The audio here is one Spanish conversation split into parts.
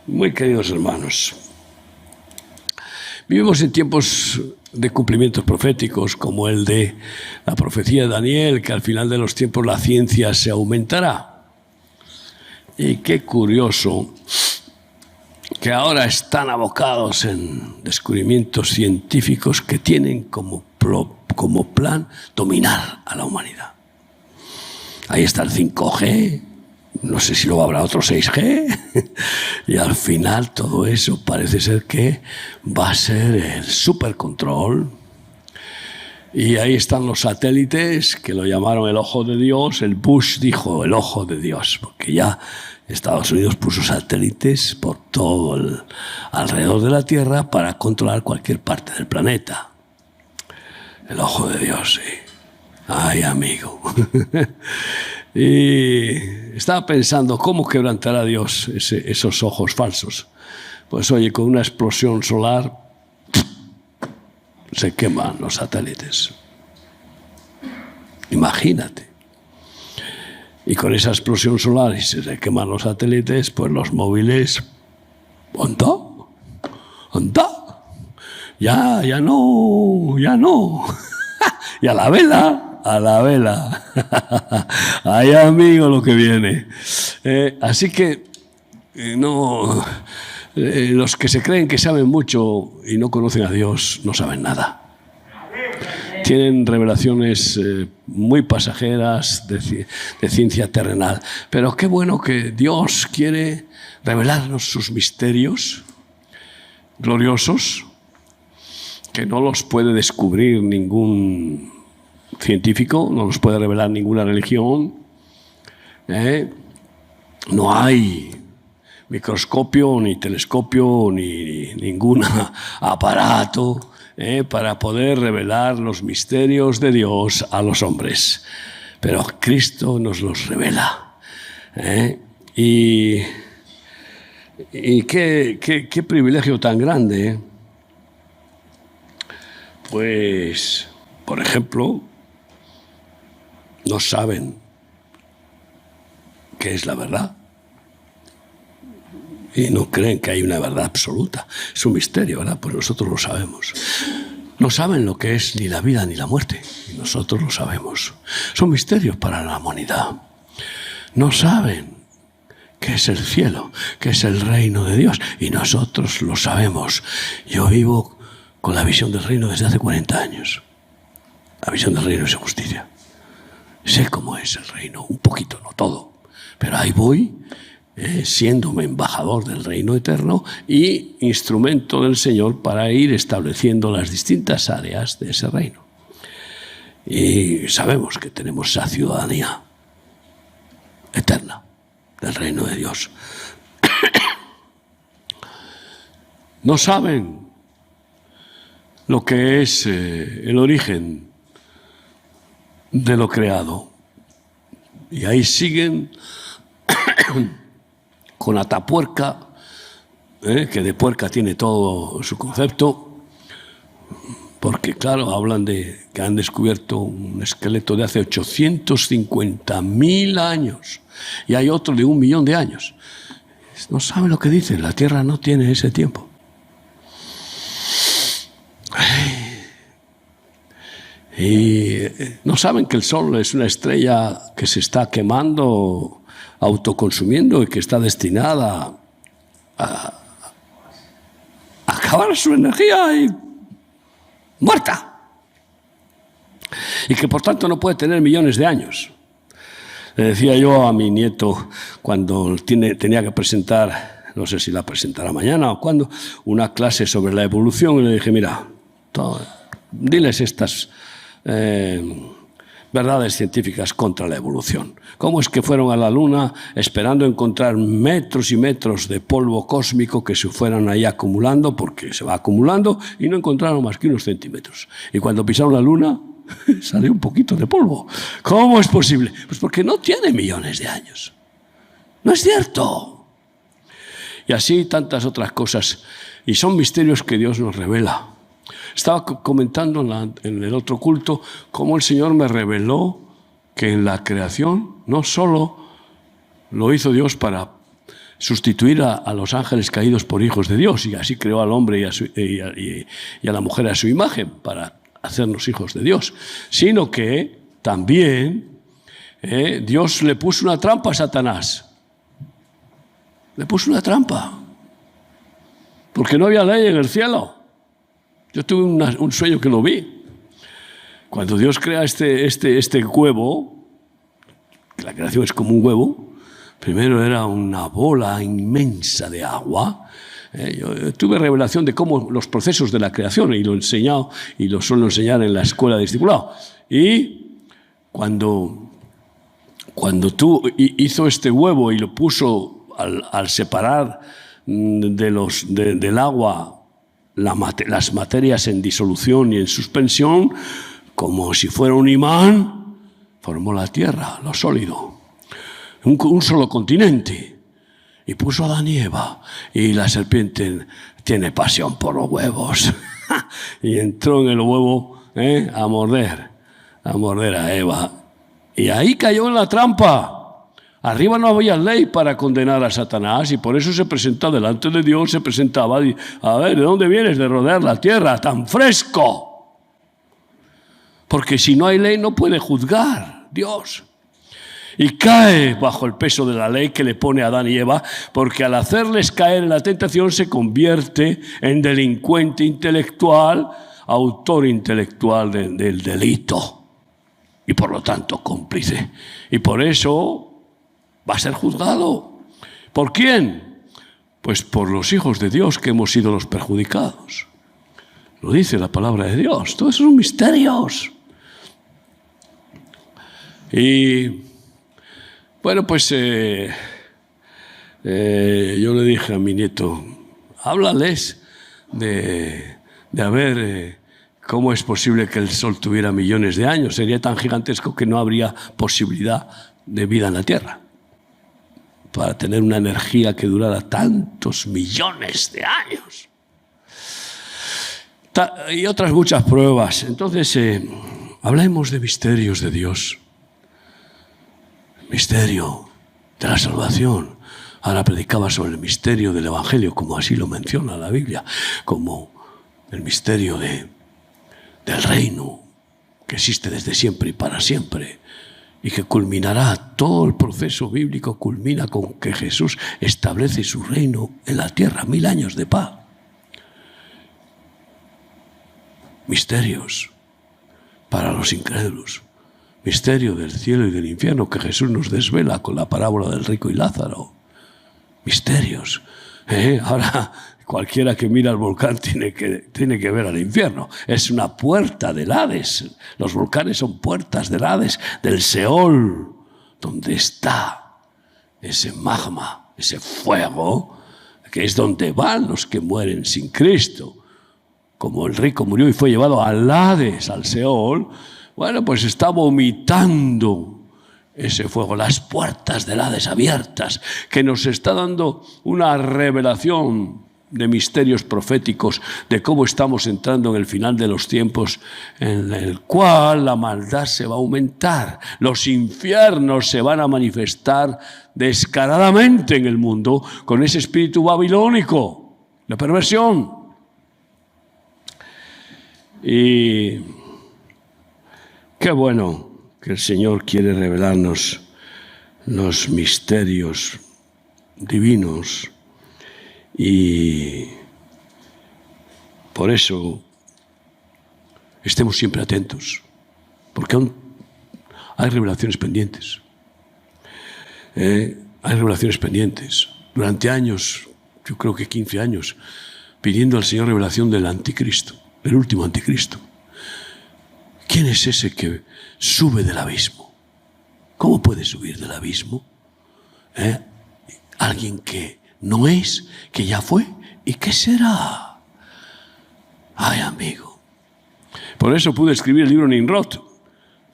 Muy queridos hermanos, vivimos en tiempos de cumplimientos proféticos como el de la profecía de Daniel, que al final de los tiempos la ciencia se aumentará. Y qué curioso que ahora están abocados en descubrimientos científicos que tienen como plan dominar a la humanidad. Ahí está el 5G, no sé si luego habrá otro 6G, y al final todo eso parece ser que va a ser el supercontrol. Y ahí están los satélites, que lo llamaron el ojo de Dios. El Bush dijo el ojo de Dios, porque ya Estados Unidos puso satélites por todo alrededor de la Tierra para controlar cualquier parte del planeta. El ojo de Dios, sí. Ay, amigo. Y estaba pensando, ¿cómo quebrantará Dios esos ojos falsos? Pues oye, con una explosión solar se queman los satélites. Imagínate. Y con esa explosión solar y se queman los satélites, pues los móviles, anda, ya no. Y a la vela. Ay, amigo, lo que viene. Así que los que se creen que saben mucho y no conocen a Dios no saben nada. Tienen revelaciones muy pasajeras de ciencia terrenal. Pero qué bueno que Dios quiere revelarnos sus misterios gloriosos, que no los puede descubrir ningún científico, no los puede revelar ninguna religión. No hay microscopio, ni telescopio, ni ningún aparato para poder revelar los misterios de Dios a los hombres. Pero Cristo nos los revela. Y qué privilegio tan grande. Pues, por ejemplo, no saben qué es la verdad y no creen que hay una verdad absoluta. Es un misterio, ¿verdad? Pues nosotros lo sabemos. No saben lo que es ni la vida ni la muerte y nosotros lo sabemos. Son misterios para la humanidad. No saben qué es el cielo, qué es el reino de Dios y nosotros lo sabemos. Yo vivo con la visión del reino desde hace 40 años. La visión del reino es de justicia. Sé cómo es el reino, un poquito, no todo, pero ahí voy, siéndome embajador del reino eterno y instrumento del Señor para ir estableciendo las distintas áreas de ese reino. Y sabemos que tenemos esa ciudadanía eterna del reino de Dios. No saben lo que es el origen de lo creado. Y ahí siguen con Atapuerca, que de puerca tiene todo su concepto, porque claro, hablan de que han descubierto un esqueleto de hace 850.000 años y hay otro de 1 millón de años. No saben lo que dicen, la Tierra no tiene ese tiempo. Y no saben que el Sol es una estrella que se está quemando, autoconsumiendo y que está destinada a acabar su energía y muerta. Y que por tanto no puede tener millones de años. Le decía yo a mi nieto cuando tenía que presentar, no sé si la presentará mañana o cuándo, una clase sobre la evolución, y le dije, mira, diles estas verdades científicas contra la evolución. ¿Cómo es que fueron a la Luna esperando encontrar metros y metros de polvo cósmico que se fueran ahí acumulando, porque se va acumulando, y no encontraron más que unos centímetros? Y cuando pisaron la Luna, salió un poquito de polvo. ¿Cómo es posible? Pues porque no tiene millones de años. No es cierto. Y así tantas otras cosas. Y son misterios que Dios nos revela. Estaba comentando en el otro culto cómo el Señor me reveló que en la creación no solo lo hizo Dios para sustituir a los ángeles caídos por hijos de Dios, y así creó al hombre y a la mujer a su imagen para hacernos hijos de Dios, sino que también Dios le puso una trampa a Satanás. Le puso una trampa, porque no había ley en el cielo. Yo tuve un sueño que lo vi. Cuando Dios crea este huevo, la creación es como un huevo, primero era una bola inmensa de agua. Yo tuve revelación de cómo los procesos de la creación, y lo he enseñado y lo suelo enseñar en la escuela de discipulado. Y cuando tú hizo este huevo y lo puso al separar del agua las materias en disolución y en suspensión, como si fuera un imán, formó la tierra, lo sólido, un solo continente. Y puso a Adán y Eva, y la serpiente tiene pasión por los huevos. Y entró en el huevo a morder a Eva. Y ahí cayó en la trampa. Arriba no había ley para condenar a Satanás, y por eso se presentó delante de Dios, se presentaba, a ver, ¿de dónde vienes de rodear la tierra tan fresco? Porque si no hay ley no puede juzgar Dios. Y cae bajo el peso de la ley que le pone a Adán y Eva, porque al hacerles caer en la tentación se convierte en delincuente intelectual, autor intelectual del delito, y por lo tanto cómplice. Y por eso va a ser juzgado. ¿Por quién? Pues por los hijos de Dios, que hemos sido los perjudicados. Lo dice la palabra de Dios. Todos esos son misterios. Y bueno, pues yo le dije a mi nieto, háblales de ver cómo es posible que el Sol tuviera millones de años. Sería tan gigantesco que no habría posibilidad de vida en la Tierra para tener una energía que durara tantos millones de años. Y otras muchas pruebas. Entonces, hablemos de misterios de Dios. Misterio de la salvación. Ahora predicaba sobre el misterio del Evangelio, como así lo menciona la Biblia, como el misterio del reino que existe desde siempre y para siempre, y que culminará, todo el proceso bíblico culmina con que Jesús establece su reino en la tierra, 1000 años de paz. Misterios para los incrédulos. Misterio del cielo y del infierno que Jesús nos desvela con la parábola del rico y Lázaro. Misterios. Ahora cualquiera que mira el volcán tiene que ver al infierno. Es una puerta del Hades. Los volcanes son puertas del Hades, del Seol, donde está ese magma, ese fuego, que es donde van los que mueren sin Cristo. Como el rico murió y fue llevado al Hades, al Seol, bueno, pues está vomitando ese fuego, las puertas del Hades abiertas, que nos está dando una revelación de misterios proféticos de cómo estamos entrando en el final de los tiempos, en el cual la maldad se va a aumentar, los infiernos se van a manifestar descaradamente en el mundo con ese espíritu babilónico, la perversión. Y qué bueno que el Señor quiere revelarnos los misterios divinos, y por eso estemos siempre atentos, porque aún hay revelaciones pendientes. Hay revelaciones pendientes. Durante años, yo creo que 15 años, pidiendo al Señor revelación del anticristo, el último anticristo. ¿Quién es ese que sube del abismo? ¿Cómo puede subir del abismo? Alguien que no es, que ya fue, ¿y qué será? Ay, amigo. Por eso pude escribir el libro Nimrod.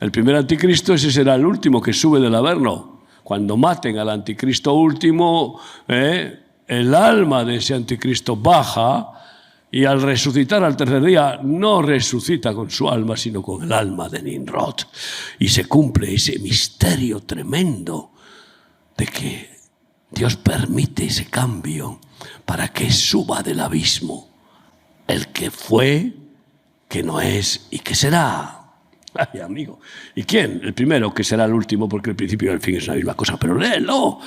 El primer anticristo, ese será el último que sube del averno. Cuando maten al anticristo último, el alma de ese anticristo baja, y al resucitar al tercer día, no resucita con su alma, sino con el alma de Nimrod. Y se cumple ese misterio tremendo de que Dios permite ese cambio para que suba del abismo el que fue, que no es y que será. Ay, amigo. ¿Y quién? El primero, que será el último, porque el principio y el fin es la misma cosa. Pero léelo.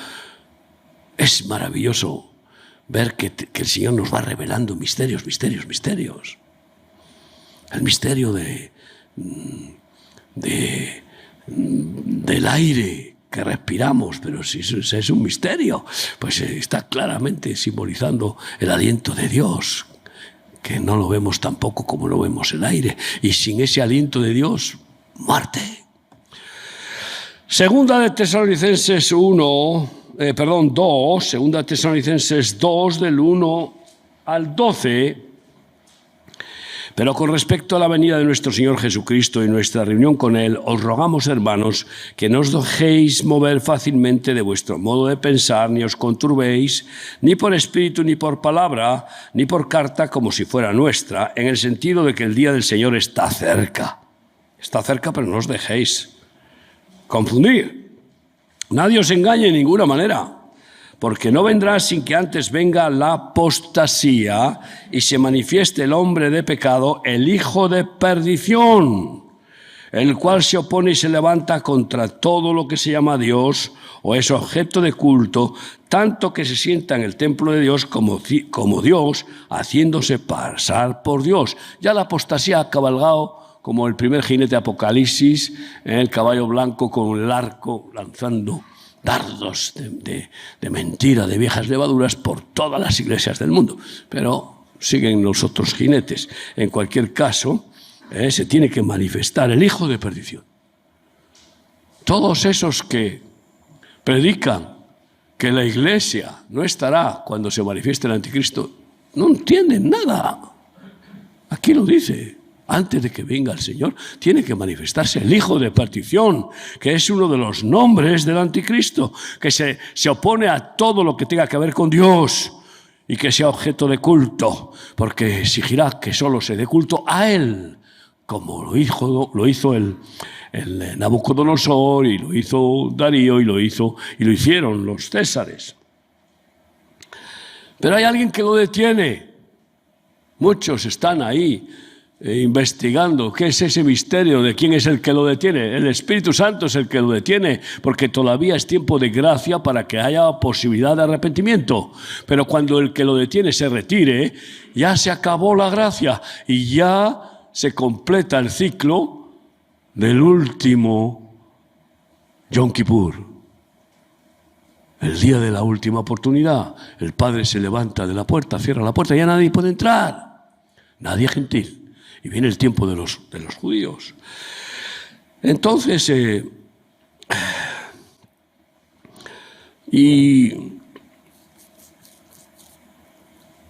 Es maravilloso ver que el Señor nos va revelando misterios, misterios, misterios. El misterio del aire que respiramos, pero si eso es un misterio, pues está claramente simbolizando el aliento de Dios, que no lo vemos tampoco como lo vemos el aire, y sin ese aliento de Dios, muerte. Segunda de Tesalonicenses 2, Segunda de Tesalonicenses 2, del 1 al 12. Pero con respecto a la venida de nuestro Señor Jesucristo y nuestra reunión con Él, os rogamos, hermanos, que no os dejéis mover fácilmente de vuestro modo de pensar, ni os conturbéis, ni por espíritu, ni por palabra, ni por carta, como si fuera nuestra, en el sentido de que el día del Señor está cerca. Está cerca, pero no os dejéis confundir. Nadie os engañe en ninguna manera, porque no vendrá sin que antes venga la apostasía y se manifieste el hombre de pecado, el hijo de perdición, el cual se opone y se levanta contra todo lo que se llama Dios o es objeto de culto, tanto que se sienta en el templo de Dios como Dios, haciéndose pasar por Dios. Ya la apostasía ha cabalgado como el primer jinete de Apocalipsis, en el caballo blanco con el arco lanzando dardos de mentira, de viejas levaduras por todas las iglesias del mundo. Pero siguen los otros jinetes. En cualquier caso, se tiene que manifestar el hijo de perdición. Todos esos que predican que la iglesia no estará cuando se manifieste el anticristo, no entienden nada. Aquí lo dice. Antes de que venga el Señor, tiene que manifestarse el hijo de perdición, que es uno de los nombres del anticristo, que se opone a todo lo que tenga que ver con Dios y que sea objeto de culto, porque exigirá que solo se dé culto a Él, como lo hizo el Nabucodonosor, y lo hizo Darío, y lo hicieron los Césares. Pero hay alguien que lo detiene. Muchos están ahí investigando qué es ese misterio, de quién es el que lo detiene. El Espíritu Santo es el que lo detiene, porque todavía es tiempo de gracia para que haya posibilidad de arrepentimiento. Pero cuando el que lo detiene se retire, ya se acabó la gracia y ya se completa el ciclo del último Yom Kippur, el día de la última oportunidad. El Padre se levanta de la puerta, cierra la puerta, ya nadie puede entrar, nadie gentil. Y viene el tiempo de los judíos. Entonces, y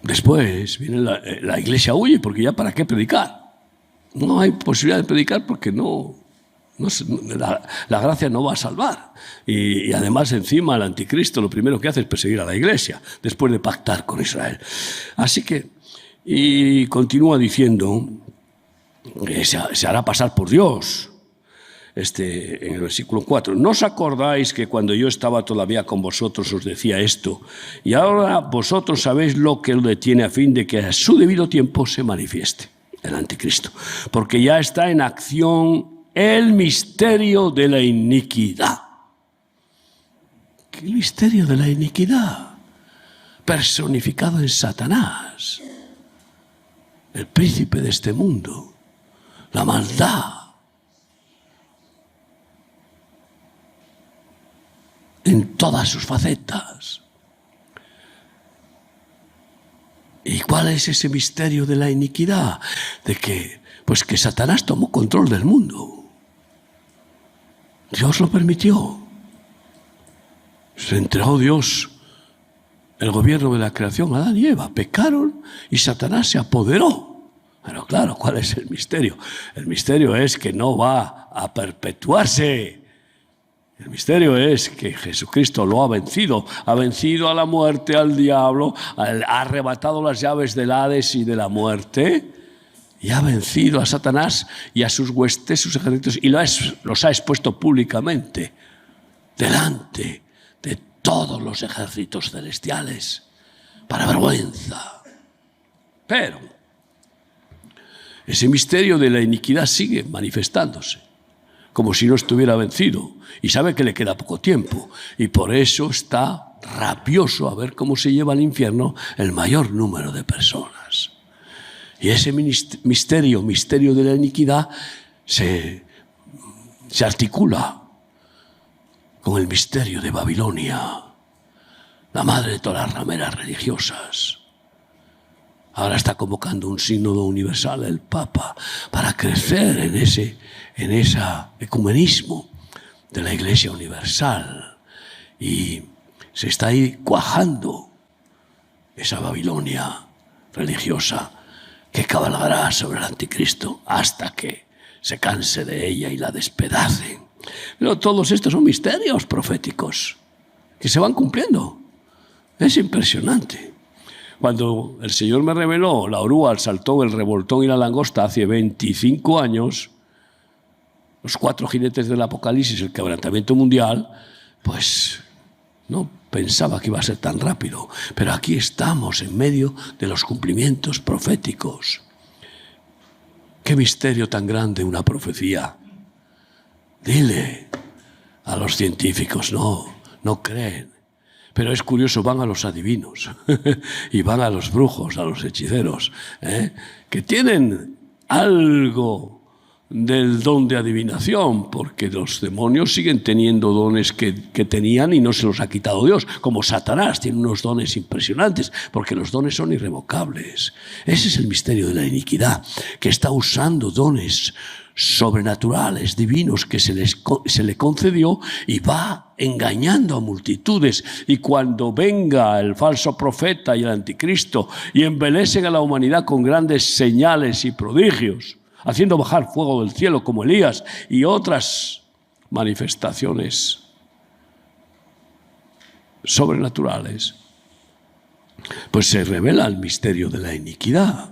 después viene la iglesia huye, porque ya para qué predicar. No hay posibilidad de predicar porque la gracia no va a salvar. Y además encima el anticristo lo primero que hace es perseguir a la iglesia, después de pactar con Israel. Así que, y continúa diciendo, se hará pasar por Dios. En el versículo 4, ¿no os acordáis que cuando yo estaba todavía con vosotros os decía esto? Y ahora vosotros sabéis lo que lo detiene, a fin de que a su debido tiempo se manifieste el anticristo. Porque ya está en acción el misterio de la iniquidad. ¿Qué misterio de la iniquidad? Personificado en Satanás, el príncipe de este mundo. La maldad en todas sus facetas. ¿Y cuál es ese misterio de la iniquidad? De que Satanás tomó control del mundo. Dios lo permitió. Se entregó Dios el gobierno de la creación a Adán y Eva. Pecaron y Satanás se apoderó. Pero claro, ¿cuál es el misterio? El misterio es que no va a perpetuarse. El misterio es que Jesucristo lo ha vencido a la muerte, al diablo, ha arrebatado las llaves del Hades y de la muerte, y ha vencido a Satanás y a sus huestes, sus ejércitos, y los ha expuesto públicamente delante de todos los ejércitos celestiales, para vergüenza. Pero ese misterio de la iniquidad sigue manifestándose, como si no estuviera vencido, y sabe que le queda poco tiempo, y por eso está rabioso a ver cómo se lleva al infierno el mayor número de personas. Y ese misterio de la iniquidad se articula con el misterio de Babilonia, la madre de todas las rameras religiosas. Ahora está convocando un sínodo universal el Papa para crecer en ese ecumenismo de la Iglesia universal. Y se está ahí cuajando esa Babilonia religiosa que cabalgará sobre el anticristo hasta que se canse de ella y la despedace. Pero todos estos son misterios proféticos que se van cumpliendo. Es impresionante. Cuando el Señor me reveló la oruga, el saltón, el revoltón y la langosta hace 25 años, los 4 jinetes del Apocalipsis, el quebrantamiento mundial, pues no pensaba que iba a ser tan rápido. Pero aquí estamos en medio de los cumplimientos proféticos. Qué misterio tan grande una profecía. Dile a los científicos, no creen. Pero es curioso, van a los adivinos y van a los brujos, a los hechiceros, que tienen algo del don de adivinación, porque los demonios siguen teniendo dones que tenían y no se los ha quitado Dios, como Satanás tiene unos dones impresionantes, porque los dones son irrevocables. Ese es el misterio de la iniquidad, que está usando dones sobrenaturales, divinos, que se le concedió, y va engañando a multitudes. Y cuando venga el falso profeta y el anticristo y embelecen a la humanidad con grandes señales y prodigios, haciendo bajar fuego del cielo como Elías y otras manifestaciones sobrenaturales, pues se revela el misterio de la iniquidad.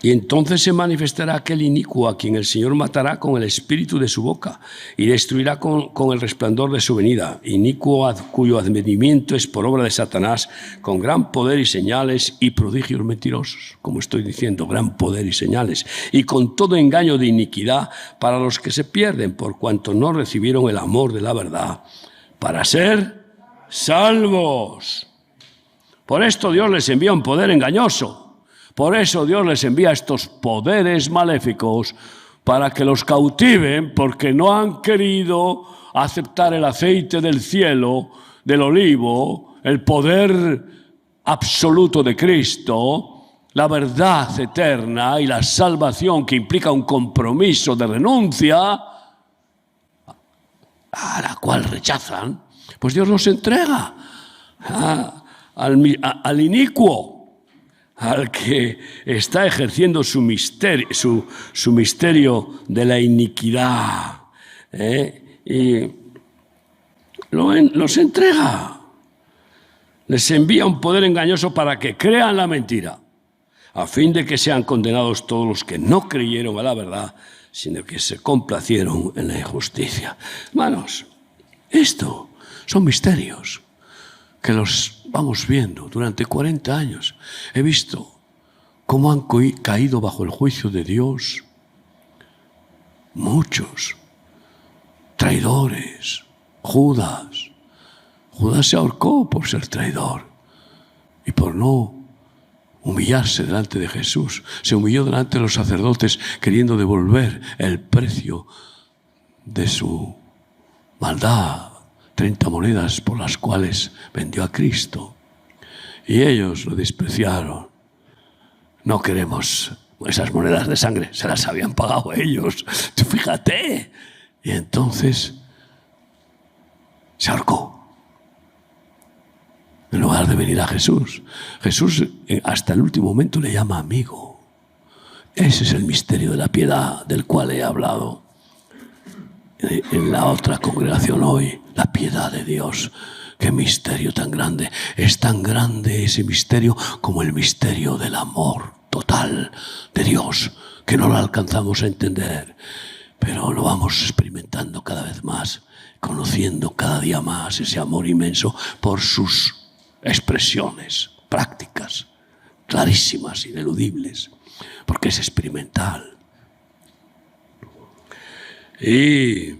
Y entonces se manifestará aquel inicuo a quien el Señor matará con el espíritu de su boca y destruirá con el resplandor de su venida. Inicuo cuyo advenimiento es por obra de Satanás, con gran poder y señales y prodigios mentirosos. Como estoy diciendo, gran poder y señales. Y con todo engaño de iniquidad para los que se pierden, por cuanto no recibieron el amor de la verdad, para ser salvos. Por esto Dios les envía un poder engañoso. Por eso Dios les envía estos poderes maléficos para que los cautiven, porque no han querido aceptar el aceite del cielo, del olivo, el poder absoluto de Cristo, la verdad eterna y la salvación que implica un compromiso de renuncia, a la cual rechazan. Pues Dios los entrega al inicuo, al que está ejerciendo su misterio de la iniquidad, y los entrega. Les envía un poder engañoso para que crean la mentira, a fin de que sean condenados todos los que no creyeron a la verdad, sino que se complacieron en la injusticia. Hermanos, esto son misterios que los vamos viendo durante 40 años. He visto cómo han caído bajo el juicio de Dios muchos traidores. Judas se ahorcó por ser traidor y por no humillarse delante de Jesús. Se humilló delante de los sacerdotes queriendo devolver el precio de su maldad. 30 monedas por las cuales vendió a Cristo. Y ellos lo despreciaron. No queremos esas monedas de sangre, se las habían pagado ellos. Tú fíjate. Y entonces se ahorcó. En lugar de venir a Jesús. Jesús hasta el último momento le llama amigo. Ese es el misterio de la piedad del cual he hablado en la otra congregación hoy. La piedad de Dios. Qué misterio tan grande. Es tan grande ese misterio como el misterio del amor total de Dios, que no lo alcanzamos a entender, pero lo vamos experimentando cada vez más, conociendo cada día más ese amor inmenso por sus expresiones prácticas, clarísimas, ineludibles, porque es experimental. Y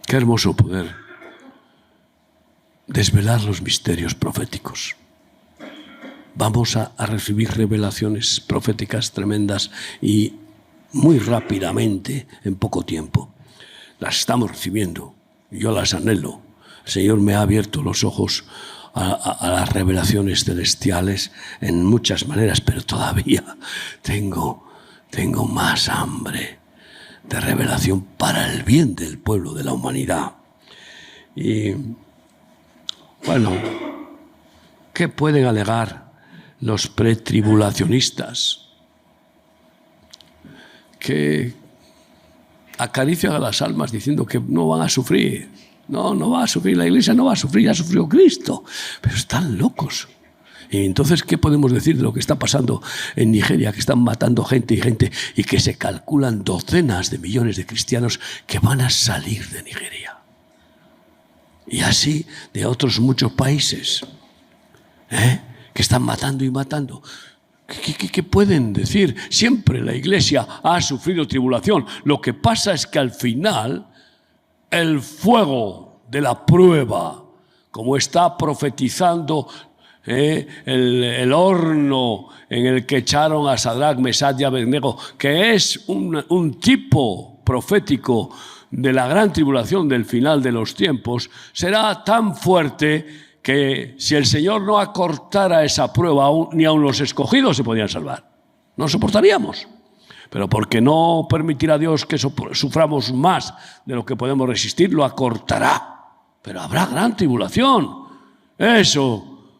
qué hermoso poder desvelar los misterios proféticos. Vamos a recibir revelaciones proféticas tremendas y muy rápidamente, en poco tiempo. Las estamos recibiendo, yo las anhelo. El Señor me ha abierto los ojos a las revelaciones celestiales en muchas maneras, pero todavía tengo más hambre de revelación para el bien del pueblo, de la humanidad. Y bueno, ¿qué pueden alegar los pretribulacionistas? Que acarician a las almas diciendo que no van a sufrir. No va a sufrir, la Iglesia no va a sufrir, ya sufrió Cristo. Pero están locos. Y entonces, ¿qué podemos decir de lo que está pasando en Nigeria? Que están matando gente y que se calculan docenas de millones de cristianos que van a salir de Nigeria. Y así de otros muchos países, que están matando y matando. ¿Qué pueden decir? Siempre la Iglesia ha sufrido tribulación. Lo que pasa es que al final el fuego de la prueba, como está profetizando el horno en el que echaron a Sadrach, Mesach y Abednego, que es un tipo profético de la gran tribulación del final de los tiempos, será tan fuerte que si el Señor no acortara esa prueba, ni aun los escogidos se podían salvar. No soportaríamos. Pero porque no permitirá Dios que suframos más de lo que podemos resistir, lo acortará. Pero habrá gran tribulación. Eso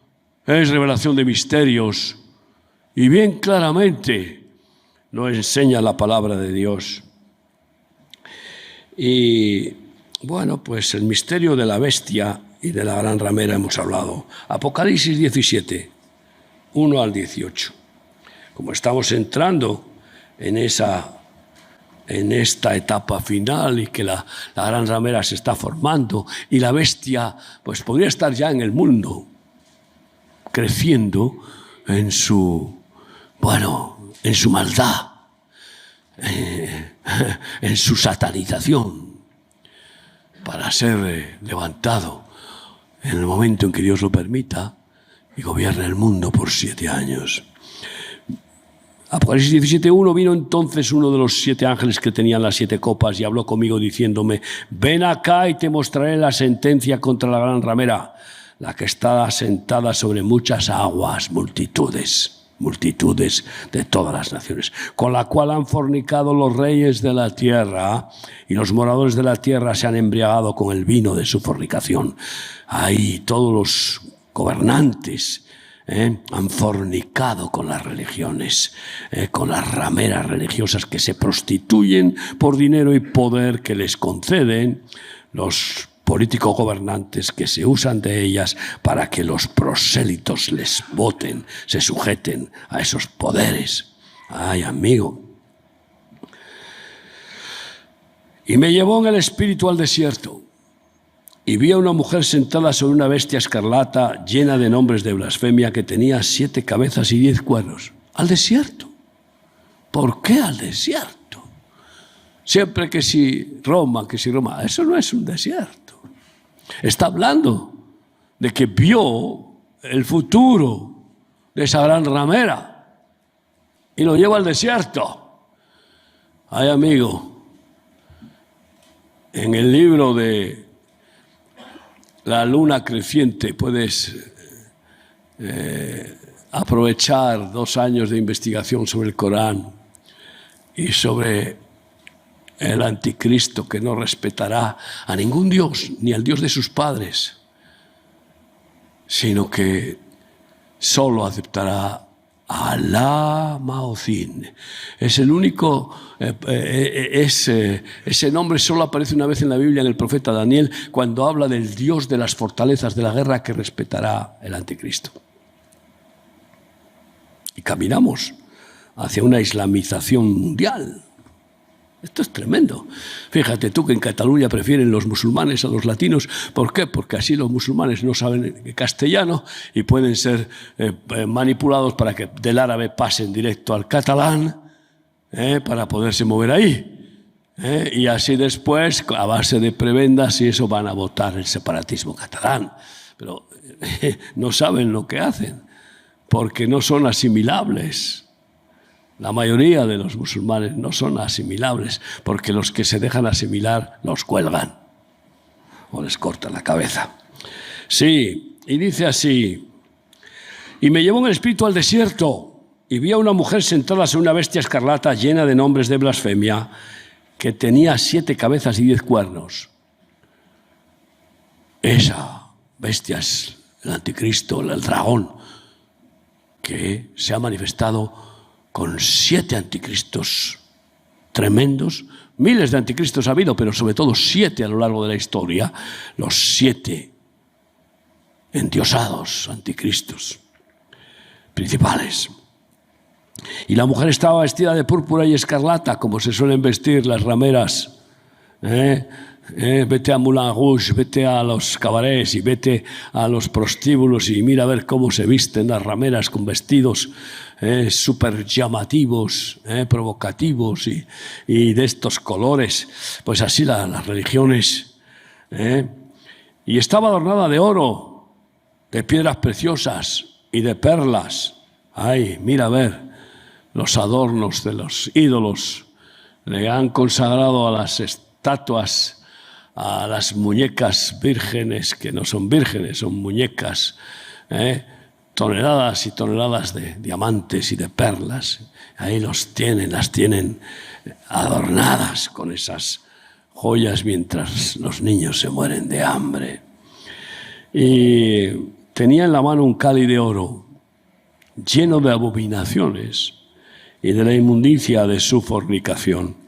es revelación de misterios. Y bien claramente lo enseña la palabra de Dios. Y bueno, pues el misterio de la bestia y de la gran ramera hemos hablado. Apocalipsis 17, 1 al 18. Como estamos entrando en esta etapa final y que la gran ramera se está formando y la bestia pues podría estar ya en el mundo creciendo en su maldad, en su satanización, para ser levantado en el momento en que Dios lo permita y gobierne el mundo por 7 años. Apocalipsis 17:1, vino entonces uno de los 7 ángeles que tenían las 7 copas y habló conmigo diciéndome: ven acá y te mostraré la sentencia contra la gran ramera, la que está sentada sobre muchas aguas, multitudes de todas las naciones, con la cual han fornicado los reyes de la tierra, y los moradores de la tierra se han embriagado con el vino de su fornicación. Ahí todos los gobernantes han fornicado con las religiones, con las rameras religiosas que se prostituyen por dinero y poder que les conceden los políticos gobernantes, que se usan de ellas para que los prosélitos les voten, se sujeten a esos poderes. Ay, amigo. Y me llevó en el espíritu al desierto, y vi a una mujer sentada sobre una bestia escarlata llena de nombres de blasfemia, que tenía 7 cabezas y 10 cuernos. Al desierto. ¿Por qué al desierto? Siempre que si Roma, eso no es un desierto. Está hablando de que vio el futuro de esa gran ramera y lo lleva al desierto. Ay, amigo, en el libro de La luna creciente puedes aprovechar 2 años de investigación sobre el Corán y sobre el anticristo, que no respetará a ningún Dios, ni al Dios de sus padres, sino que solo aceptará Alá Maocín. Es el único, ese nombre solo aparece una vez en la Biblia, en el profeta Daniel, cuando habla del Dios de las fortalezas de la guerra que respetará el anticristo. Y caminamos hacia una islamización mundial. Esto es tremendo. Fíjate tú que en Cataluña prefieren los musulmanes a los latinos. ¿Por qué? Porque así los musulmanes no saben castellano y pueden ser manipulados para que del árabe pasen directo al catalán para poderse mover ahí. Y así después, a base de prebendas y eso, van a votar el separatismo catalán. Pero no saben lo que hacen porque no son asimilables. La mayoría de los musulmanes no son asimilables porque los que se dejan asimilar los cuelgan o les cortan la cabeza. Sí, y dice así: y me llevó en el espíritu al desierto y vi a una mujer sentada sobre una bestia escarlata llena de nombres de blasfemia que tenía 7 cabezas y 10 cuernos. Esa bestia es el anticristo, el dragón, que se ha manifestado con 7 anticristos tremendos. Miles de anticristos ha habido, pero sobre todo 7 a lo largo de la historia. Los 7 endiosados anticristos principales. Y la mujer estaba vestida de púrpura y escarlata, como se suelen vestir las rameras. Vete a Moulin Rouge, vete a los cabarets y vete a los prostíbulos y mira a ver cómo se visten las rameras con vestidos súper llamativos, provocativos y de estos colores. Pues así las religiones. Y estaba adornada de oro, de piedras preciosas y de perlas. Ay, mira a ver los adornos de los ídolos. Le han consagrado a las estatuas, a las muñecas vírgenes, que no son vírgenes, son muñecas, toneladas y toneladas de diamantes y de perlas. Ahí las tienen adornadas con esas joyas mientras los niños se mueren de hambre. Y tenía en la mano un cáliz de oro lleno de abominaciones y de la inmundicia de su fornicación.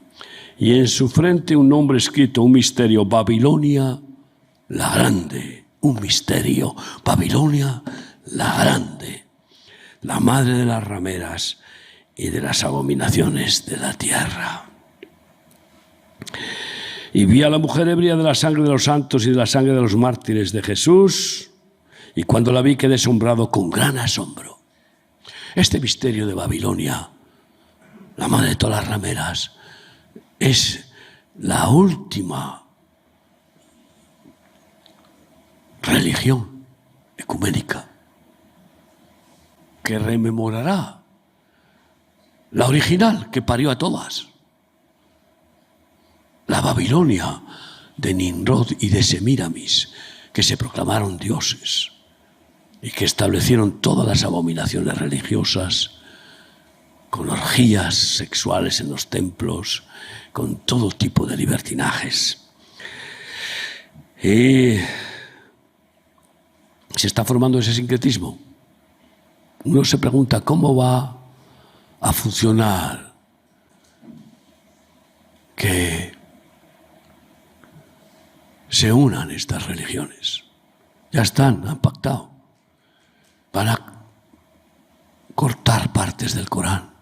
Y en su frente un nombre escrito, un misterio: Babilonia la Grande. Un misterio: Babilonia la Grande, la madre de las rameras y de las abominaciones de la tierra. Y vi a la mujer ebria de la sangre de los santos y de la sangre de los mártires de Jesús, y cuando la vi quedé asombrado con gran asombro. Este misterio de Babilonia, la madre de todas las rameras, es la última religión ecuménica que rememorará la original que parió a todas. La Babilonia de Nimrod y de Semíramis, que se proclamaron dioses y que establecieron todas las abominaciones religiosas, con orgías sexuales en los templos, con todo tipo de libertinajes. Y se está formando ese sincretismo. Uno se pregunta cómo va a funcionar que se unan estas religiones. Ya han pactado. Van a cortar partes del Corán.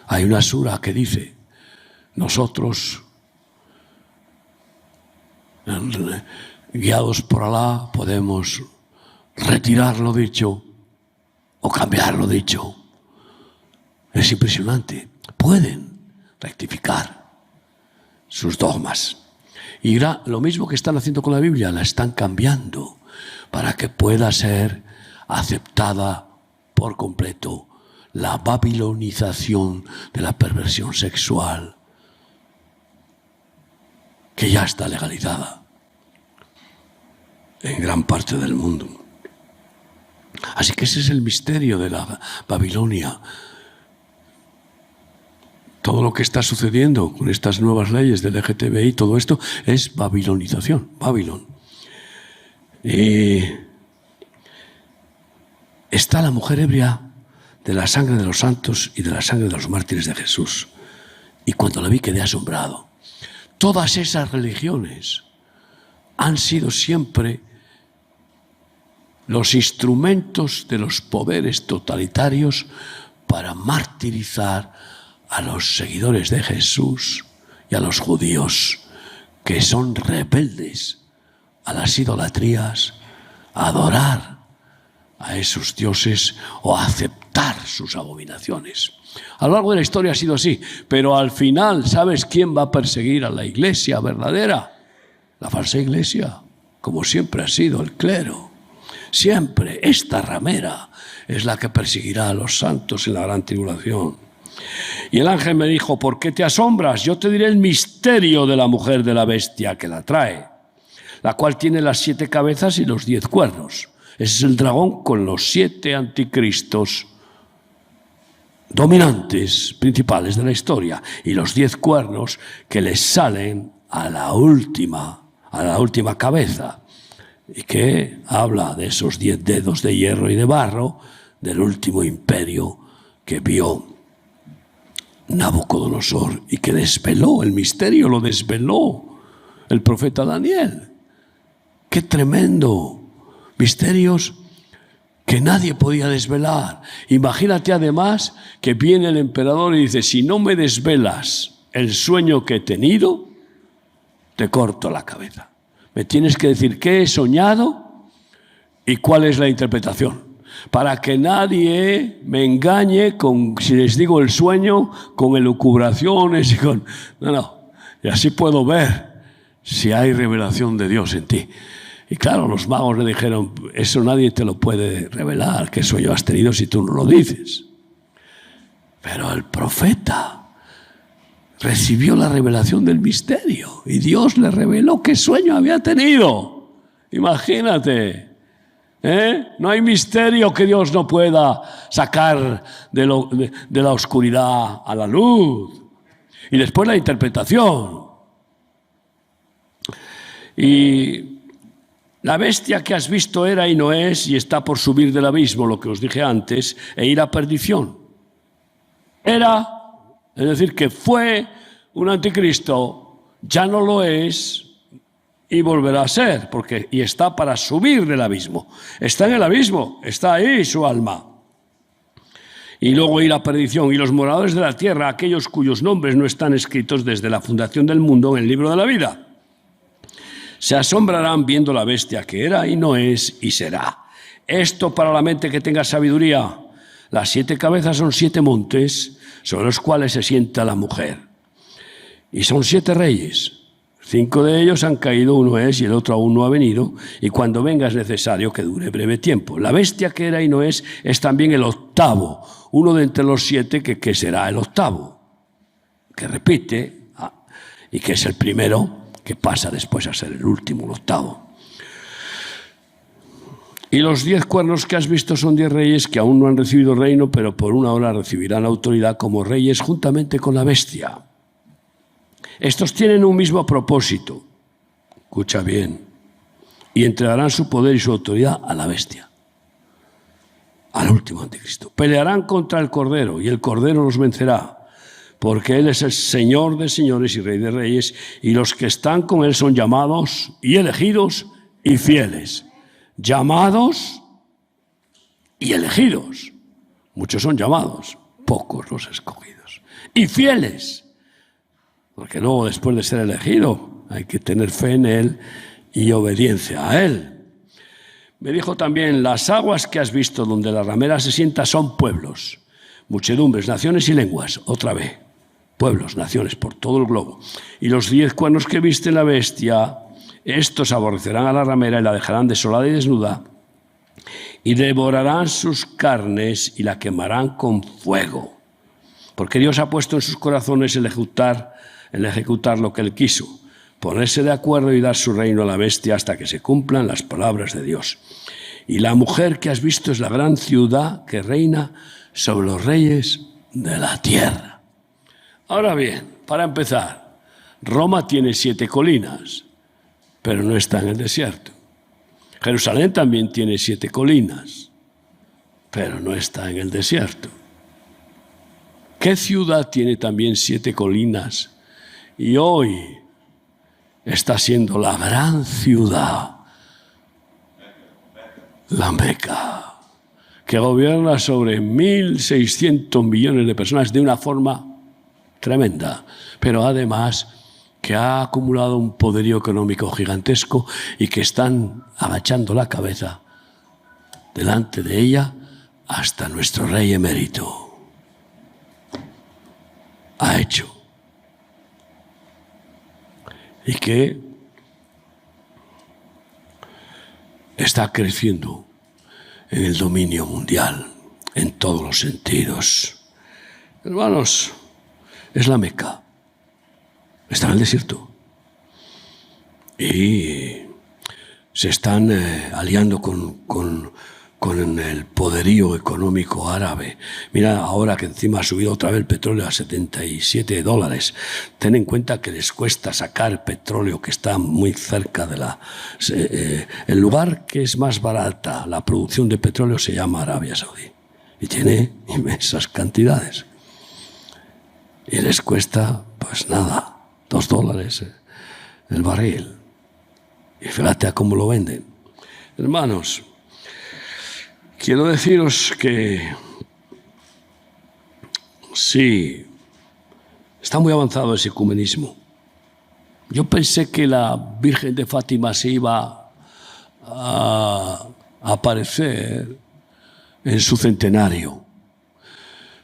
Hay una sura que dice: nosotros, guiados por Alá, podemos retirar lo dicho o cambiar lo dicho. Es impresionante. Pueden rectificar sus dogmas. Y lo mismo que están haciendo con la Biblia, la están cambiando para que pueda ser aceptada por completo la babilonización de la perversión sexual, que ya está legalizada en gran parte del mundo. Así que ese es el misterio de la Babilonia. Todo lo que está sucediendo con estas nuevas leyes del LGTBI, todo esto es babilonización, Babilón. está la mujer ebria de la sangre de los santos y de la sangre de los mártires de Jesús. Y cuando la vi quedé asombrado. Todas esas religiones han sido siempre los instrumentos de los poderes totalitarios para martirizar a los seguidores de Jesús y a los judíos que son rebeldes a las idolatrías, a adorar a esos dioses o a aceptar sus abominaciones. A lo largo de la historia ha sido así, pero al final, ¿sabes quién va a perseguir a la iglesia verdadera? La falsa iglesia, como siempre ha sido el clero. Siempre esta ramera es la que perseguirá a los santos en la gran tribulación. Y el ángel me dijo, ¿por qué te asombras? Yo te diré el misterio de la mujer de la bestia que la trae, la cual tiene las 7 cabezas y los 10 cuernos. Ese es el dragón con los 7 anticristos dominantes, principales de la historia, y los 10 cuernos que les salen a la última cabeza, y que habla de esos 10 dedos de hierro y de barro del último imperio que vio Nabucodonosor y que desveló el misterio, lo desveló el profeta Daniel. ¡Qué tremendo! Misterios que nadie podía desvelar. Imagínate además que viene el emperador y dice, si no me desvelas el sueño que he tenido, te corto la cabeza. Me tienes que decir qué he soñado y cuál es la interpretación, para que nadie me engañe con, si les digo el sueño, con elucubraciones y con... No. Y así puedo ver si hay revelación de Dios en ti. Y claro, los magos le dijeron, eso nadie te lo puede revelar, qué sueño has tenido si tú no lo dices. Pero el profeta recibió la revelación del misterio y Dios le reveló qué sueño había tenido. Imagínate, no hay misterio que Dios no pueda sacar de la oscuridad a la luz. Y después la interpretación. Y la bestia que has visto era y no es, y está por subir del abismo, lo que os dije antes, e ir a perdición. Era, es decir, que fue un anticristo, ya no lo es y volverá a ser, y está para subir del abismo. Está en el abismo, está ahí su alma. Y luego ir a perdición. Y los moradores de la tierra, aquellos cuyos nombres no están escritos desde la fundación del mundo en el libro de la vida, se asombrarán viendo la bestia que era y no es y será. Esto para la mente que tenga sabiduría. Las 7 cabezas son 7 montes sobre los cuales se sienta la mujer. Y son 7 reyes. 5 de ellos han caído, uno es y el otro aún no ha venido. Y cuando venga es necesario que dure breve tiempo. La bestia que era y no es también el 8º. Uno de entre los 7 que será el 8º. Que repite y que es el primero que pasa después a ser el último, el 8º. Y los 10 cuernos que has visto son 10 reyes que aún no han recibido reino, pero por una hora recibirán autoridad como reyes juntamente con la bestia. Estos tienen un mismo propósito, escucha bien, y entregarán su poder y su autoridad a la bestia, al último anticristo. Pelearán contra el Cordero y el Cordero los vencerá, porque Él es el Señor de señores y Rey de reyes, y los que están con Él son llamados y elegidos y fieles. Llamados y elegidos. Muchos son llamados, pocos los escogidos. Y fieles, porque luego después de ser elegido hay que tener fe en Él y obediencia a Él. Me dijo también, las aguas que has visto donde la ramera se sienta son pueblos, muchedumbres, naciones y lenguas, otra vez. Pueblos, naciones, por todo el globo. Y los 10 cuernos que viste la bestia, estos aborrecerán a la ramera y la dejarán desolada y desnuda, y devorarán sus carnes y la quemarán con fuego. Porque Dios ha puesto en sus corazones el ejecutar lo que Él quiso, ponerse de acuerdo y dar su reino a la bestia hasta que se cumplan las palabras de Dios. Y la mujer que has visto es la gran ciudad que reina sobre los reyes de la tierra. Ahora bien, para empezar, Roma tiene 7 colinas, pero no está en el desierto. Jerusalén también tiene 7 colinas, pero no está en el desierto. ¿Qué ciudad tiene también 7 colinas? Y hoy está siendo la gran ciudad, la Meca, que gobierna sobre 1.600 millones de personas de una forma tremenda, pero además que ha acumulado un poderío económico gigantesco y que están agachando la cabeza delante de ella hasta nuestro rey emérito. Ha hecho. Y que está creciendo en el dominio mundial, en todos los sentidos. Hermanos, es la Meca. Está en el desierto. Y se están aliando con el poderío económico árabe. Mira, ahora que encima ha subido otra vez el petróleo a $77. Ten en cuenta que les cuesta sacar petróleo, que está muy cerca de la... el lugar que es más barata la producción de petróleo se llama Arabia Saudí. Y tiene inmensas cantidades. Y les cuesta, pues nada, $2 el barril. Y fíjate a cómo lo venden. Hermanos, quiero deciros que sí, está muy avanzado ese ecumenismo. Yo pensé que la Virgen de Fátima se iba a aparecer en su centenario.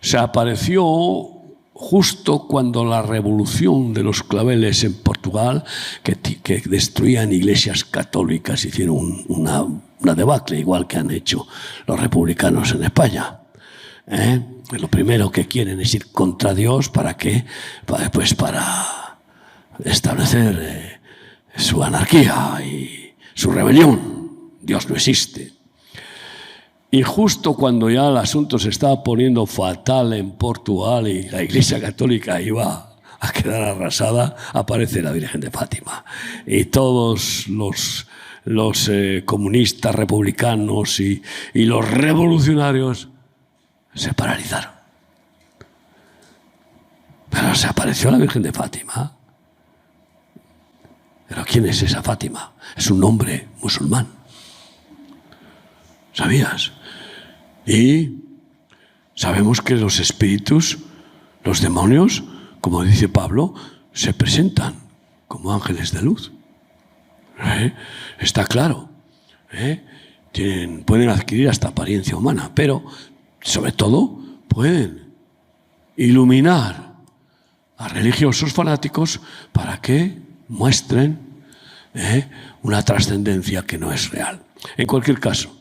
Se apareció justo cuando la revolución de los claveles en Portugal, que destruían iglesias católicas, hicieron una debacle, igual que han hecho los republicanos en España. Lo primero que quieren es ir contra Dios. ¿Para qué? Pues para establecer su anarquía y su rebelión. Dios no existe. Y justo cuando ya el asunto se estaba poniendo fatal en Portugal y la Iglesia Católica iba a quedar arrasada, aparece la Virgen de Fátima. Y todos los comunistas, republicanos y los revolucionarios se paralizaron. Pero se apareció la Virgen de Fátima. ¿Pero quién es esa Fátima? Es un nombre musulmán. ¿Sabías? Y sabemos que los espíritus, los demonios, como dice Pablo, se presentan como ángeles de luz. Está claro. Pueden adquirir hasta apariencia humana, pero sobre todo pueden iluminar a religiosos fanáticos para que muestren una trascendencia que no es real. En cualquier caso,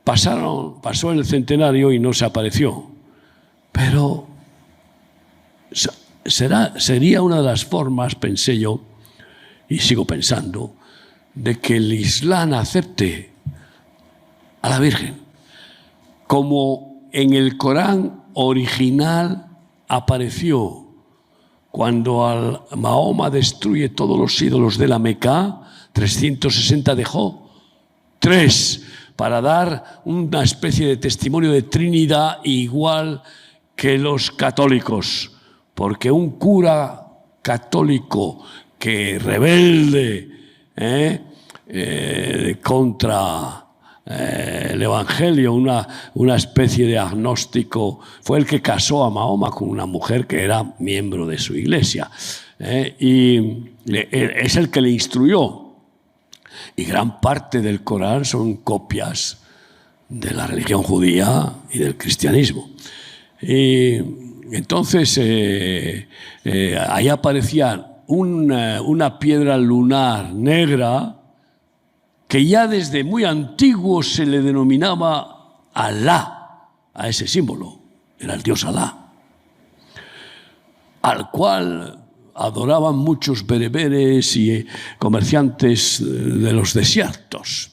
pasó el centenario y no se apareció, pero sería una de las formas, pensé yo, y sigo pensando, de que el Islam acepte a la Virgen, como en el Corán original apareció cuando Mahoma destruye todos los ídolos de la Meca. 360 dejó 3 para dar una especie de testimonio de Trinidad igual que los católicos, porque un cura católico que rebelde contra el Evangelio, una especie de agnóstico, fue el que casó a Mahoma con una mujer que era miembro de su iglesia, y es el que le instruyó. Y gran parte del Corán son copias de la religión judía y del cristianismo. Y entonces ahí aparecía una piedra lunar negra que ya desde muy antiguo se le denominaba Alá, a ese símbolo. Era el dios Alá, al cual adoraban muchos bereberes y comerciantes de los desiertos.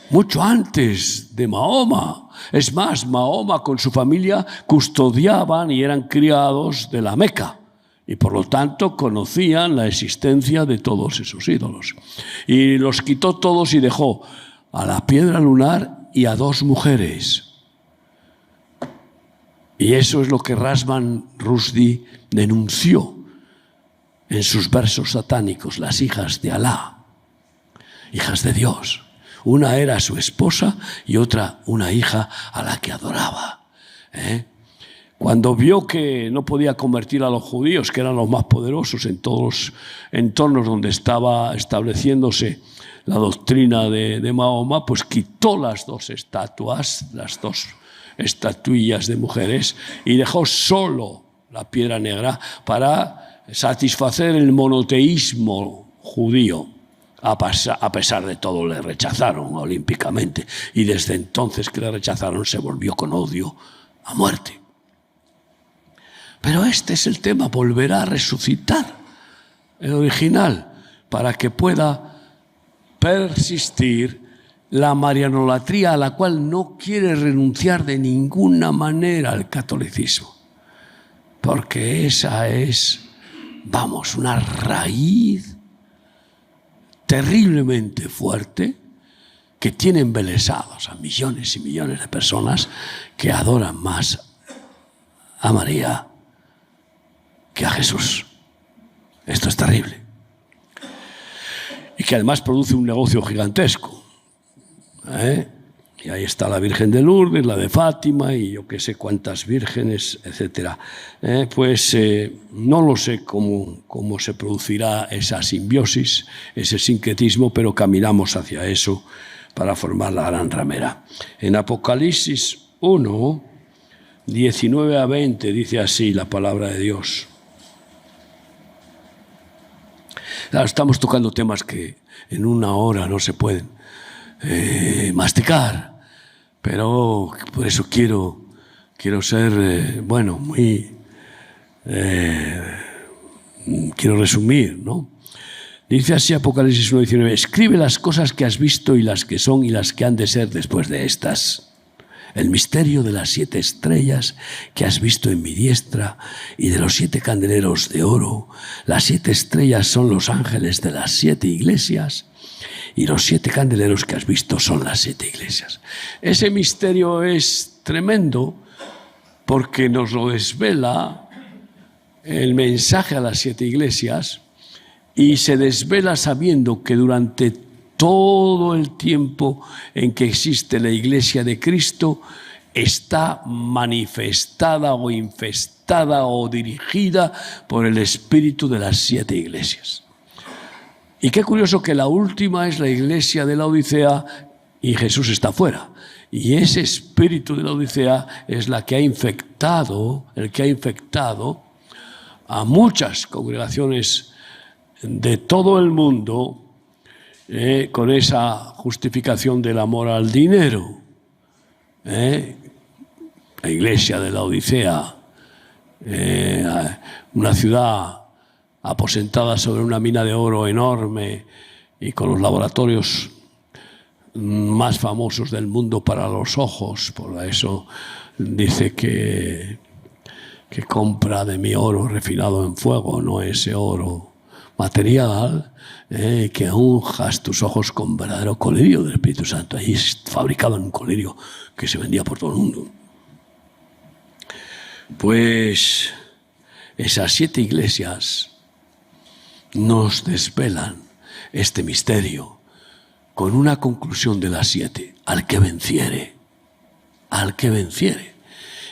Mucho antes de Mahoma. Es más, Mahoma con su familia custodiaban y eran criados de la Meca. Y por lo tanto conocían la existencia de todos esos ídolos. Y los quitó todos y dejó a la piedra lunar y a 2 mujeres. Y eso es lo que Salman Rushdie denunció en sus versos satánicos, las hijas de Alá, hijas de Dios. Una era su esposa y otra una hija a la que adoraba. Cuando vio que no podía convertir a los judíos, que eran los más poderosos en todos los entornos donde estaba estableciéndose la doctrina de Mahoma, pues quitó las 2 estatuas, las 2 estatuillas de mujeres, y dejó solo la piedra negra para satisfacer el monoteísmo judío. A pesar de todo le rechazaron olímpicamente, y desde entonces que le rechazaron se volvió con odio a muerte. Pero este es el tema, volverá a resucitar el original para que pueda persistir la marianolatría, a la cual no quiere renunciar de ninguna manera el catolicismo, porque esa es, una raíz terriblemente fuerte que tiene embelesados a millones y millones de personas que adoran más a María que a Jesús. Esto es terrible. Y que además produce un negocio gigantesco. Y ahí está la Virgen de Lourdes, la de Fátima y yo que sé cuántas vírgenes, etc. No lo sé cómo se producirá esa simbiosis, ese sincretismo, pero caminamos hacia eso para formar la gran ramera. En Apocalipsis 1, 19 a 20 dice así la palabra de Dios. Claro, estamos tocando temas que en una hora no se pueden masticar, pero por eso quiero ser, quiero resumir, ¿no? Dice así Apocalipsis 1:19: escribe las cosas que has visto y las que son y las que han de ser después de estas. El misterio de las 7 estrellas que has visto en mi diestra y de los 7 candeleros de oro. Las 7 estrellas son los ángeles de las 7 iglesias y los 7 candeleros que has visto son las 7 iglesias. Ese misterio es tremendo porque nos lo desvela el mensaje a las 7 iglesias y se desvela sabiendo que durante todo el tiempo en que existe la Iglesia de Cristo está manifestada o infestada o dirigida por el espíritu de las 7 iglesias. Y qué curioso que la última es la iglesia de la Odisea y Jesús está fuera. Y ese espíritu de la Odisea es el que ha infectado a muchas congregaciones de todo el mundo con esa justificación del amor al dinero. La iglesia de la Odisea, una ciudad aposentada sobre una mina de oro enorme y con los laboratorios más famosos del mundo para los ojos. Por eso dice que compra de mi oro refinado en fuego, no ese oro material, que unjas tus ojos con verdadero colirio del Espíritu Santo. Allí fabricaban un colirio que se vendía por todo el mundo. Pues esas 7 iglesias nos desvelan este misterio con una conclusión de las 7. Al que venciere,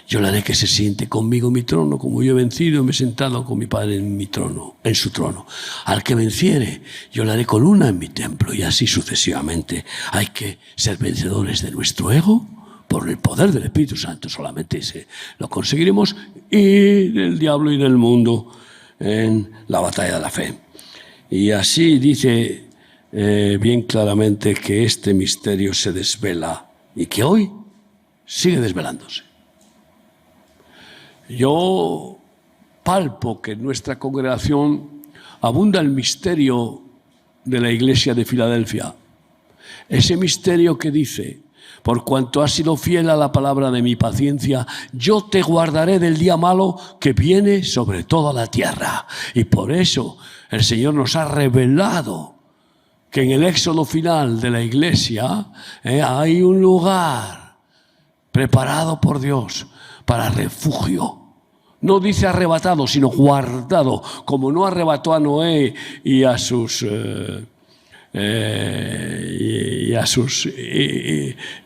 yo le haré que se siente conmigo en mi trono, como yo he vencido y me he sentado con mi Padre en su trono. Al que venciere, yo le haré columna en mi templo, y así sucesivamente. Hay que ser vencedores de nuestro ego por el poder del Espíritu Santo, solamente lo conseguiremos, y del diablo y del mundo en la batalla de la fe. Y así dice bien claramente que este misterio se desvela y que hoy sigue desvelándose. Yo palpo que en nuestra congregación abunda el misterio de la iglesia de Filadelfia. Ese misterio que dice: por cuanto has sido fiel a la palabra de mi paciencia, yo te guardaré del día malo que viene sobre toda la tierra. Y por eso el Señor nos ha revelado que en el éxodo final de la iglesia hay un lugar preparado por Dios para refugio. No dice arrebatado, sino guardado, como no arrebató a Noé y a sus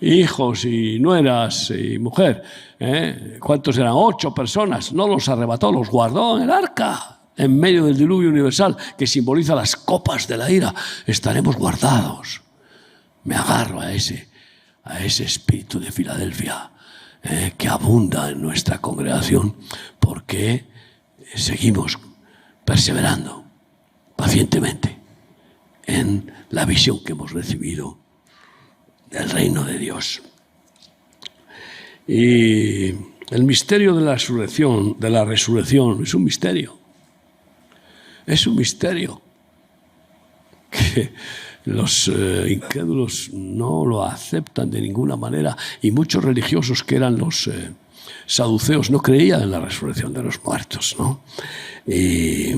hijos y nueras y mujer. ¿Cuántos eran? 8 personas. No los arrebató, los guardó en el arca, en medio del diluvio universal, que simboliza las copas de la ira. Estaremos guardados. Me agarro a ese espíritu de Filadelfia que abunda en nuestra congregación, porque seguimos perseverando pacientemente en la visión que hemos recibido del reino de Dios. Y el misterio de la resurrección es un misterio. Es un misterio que los incrédulos no lo aceptan de ninguna manera, y muchos religiosos, que eran los saduceos, no creían en la resurrección de los muertos, ¿no? Y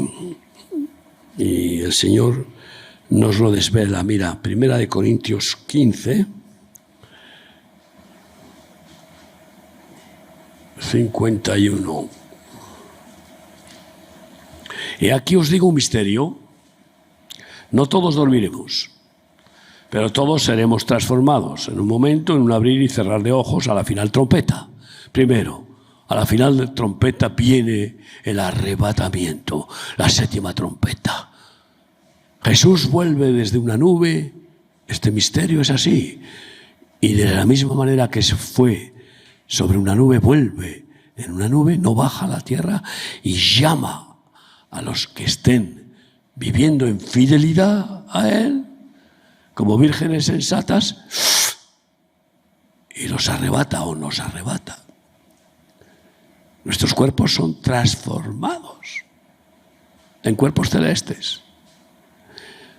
el Señor nos lo desvela. Mira, 1 Corintios 15, 51. Y aquí os digo un misterio: no todos dormiremos, pero todos seremos transformados en un momento, en un abrir y cerrar de ojos, a la final trompeta. Primero, a la final de trompeta viene el arrebatamiento, la 7ª trompeta. Jesús vuelve desde una nube. Este misterio es así. Y de la misma manera que se fue sobre una nube, vuelve en una nube, no baja a la tierra, y llama a los que estén viviendo en fidelidad a Él, como vírgenes sensatas, y los arrebata o nos arrebata. Nuestros cuerpos son transformados en cuerpos celestes.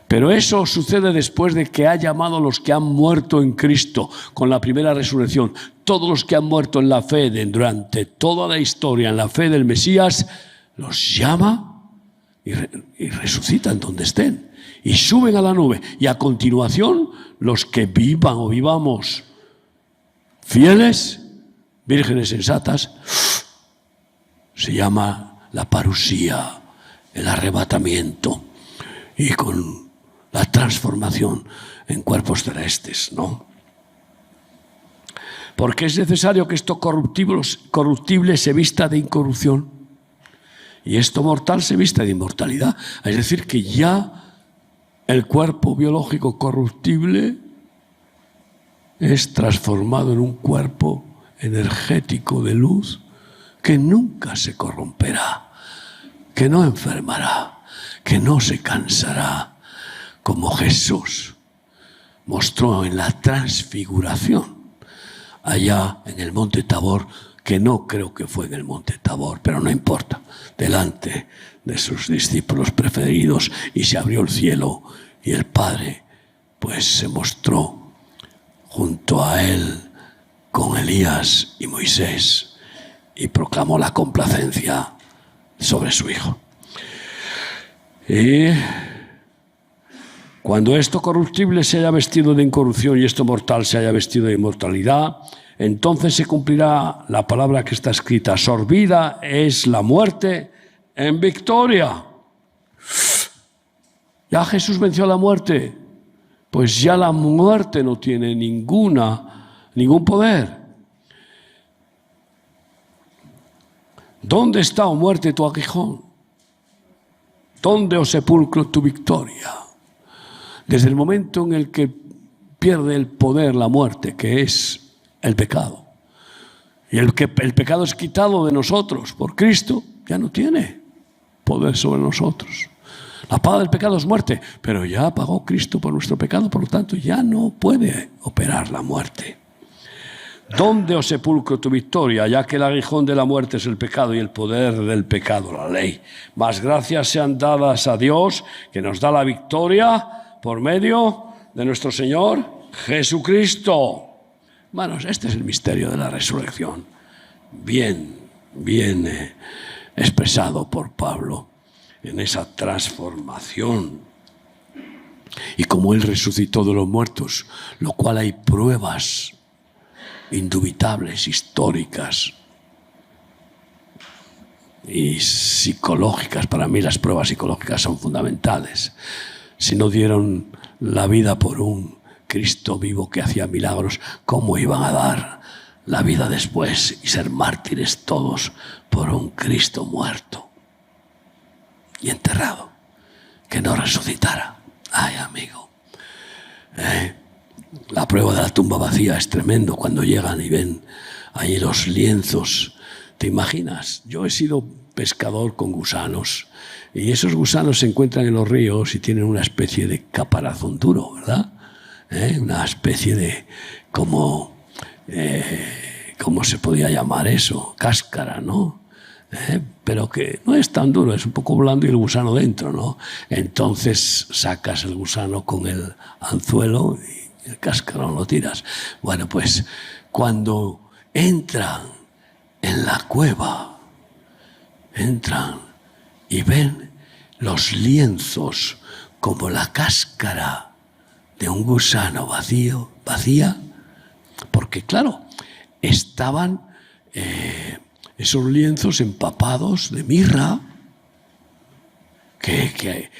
Pero eso sucede después de que ha llamado a los que han muerto en Cristo con la primera resurrección. Todos los que han muerto en la fe durante toda la historia, en la fe del Mesías, los llama y resucitan donde estén y suben a la nube. Y a continuación, los que vivan o vivamos fieles, vírgenes sensatas, se llama la parusía, el arrebatamiento, y con la transformación en cuerpos celestes, ¿no? Porque es necesario que esto corruptible se vista de incorrupción y esto mortal se vista de inmortalidad. Es decir, que ya el cuerpo biológico corruptible es transformado en un cuerpo energético de luz que nunca se corromperá, que no enfermará, que no se cansará, como Jesús mostró en la transfiguración allá en el monte Tabor, que no creo que fue en el monte Tabor, pero no importa, delante de sus discípulos preferidos, y se abrió el cielo y el Padre pues se mostró junto a él con Elías y Moisés y proclamó la complacencia sobre su hijo. Y cuando esto corruptible se haya vestido de incorrupción y esto mortal se haya vestido de inmortalidad, entonces se cumplirá la palabra que está escrita: sorbida es la muerte en victoria. Ya Jesús venció a la muerte, pues ya la muerte no tiene ningún poder. ¿Dónde está, oh muerte, tu aguijón? ¿Dónde, oh sepulcro, tu victoria? Desde el momento en el que pierde el poder la muerte, que es el pecado, y el pecado es quitado de nosotros por Cristo, ya no tiene poder sobre nosotros. La paga del pecado es muerte, pero ya pagó Cristo por nuestro pecado, por lo tanto ya no puede operar la muerte. ¿Dónde, oh sepulcro, tu victoria? Ya que el aguijón de la muerte es el pecado y el poder del pecado la ley. Mas gracias sean dadas a Dios, que nos da la victoria por medio de nuestro Señor Jesucristo. Hermanos, este es el misterio de la resurrección, bien expresado por Pablo en esa transformación y como Él resucitó de los muertos, lo cual hay pruebas indubitables, históricas y psicológicas. Para mí las pruebas psicológicas son fundamentales. Si no dieron la vida por un Cristo vivo que hacía milagros, ¿cómo iban a dar la vida después y ser mártires todos por un Cristo muerto y enterrado, que no resucitara? Ay, amigo. La prueba de la tumba vacía es tremendo cuando llegan y ven ahí los lienzos. ¿Te imaginas? Yo he sido pescador con gusanos y esos gusanos se encuentran en los ríos y tienen una especie de caparazón duro, ¿verdad? Una especie de ¿cómo se podía llamar eso? Cáscara, ¿no? Pero que no es tan duro, es un poco blando y el gusano dentro, ¿no? Entonces sacas el gusano con el anzuelo y el cascarón lo tiras. Bueno, pues cuando entran en la cueva, entran y ven los lienzos como la cáscara de un gusano vacía, porque claro, estaban esos lienzos empapados de mirra que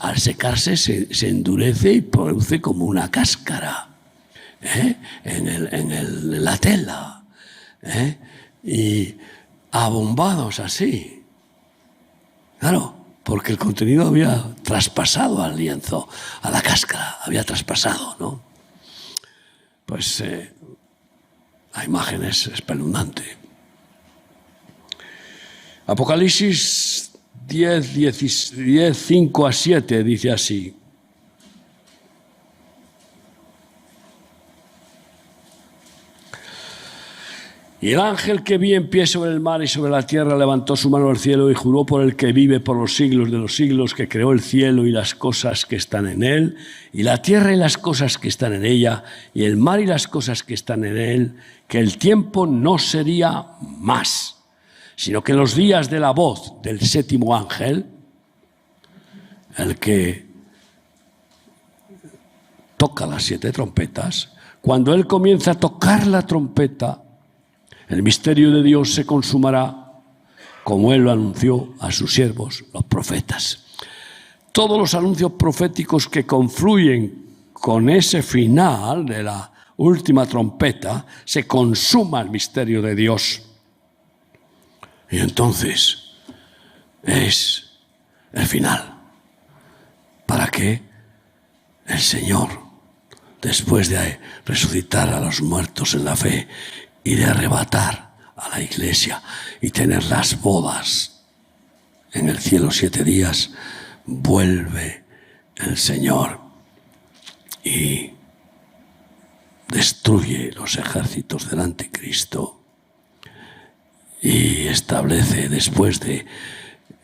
al secarse se endurece y produce como una cáscara en la tela, y abombados así, claro, porque el contenido había traspasado al lienzo, a la cáscara, había traspasado, ¿no? Pues la imagen es espeluznante. Apocalipsis 10, 5 a 7 dice así: y el ángel que vi en pie sobre el mar y sobre la tierra levantó su mano al cielo y juró por el que vive por los siglos de los siglos, que creó el cielo y las cosas que están en él, y la tierra y las cosas que están en ella, y el mar y las cosas que están en él, que el tiempo no sería más, sino que en los días de la voz del séptimo ángel, el que toca las 7 trompetas, cuando él comienza a tocar la trompeta, el misterio de Dios se consumará, como Él lo anunció a sus siervos, los profetas. Todos los anuncios proféticos que confluyen con ese final de la última trompeta, se consuma el misterio de Dios. Y entonces es el final, para que el Señor, después de resucitar a los muertos en la fe y de arrebatar a la iglesia y tener las bodas en el cielo 7 días, vuelve el Señor y destruye los ejércitos del anticristo y establece, después de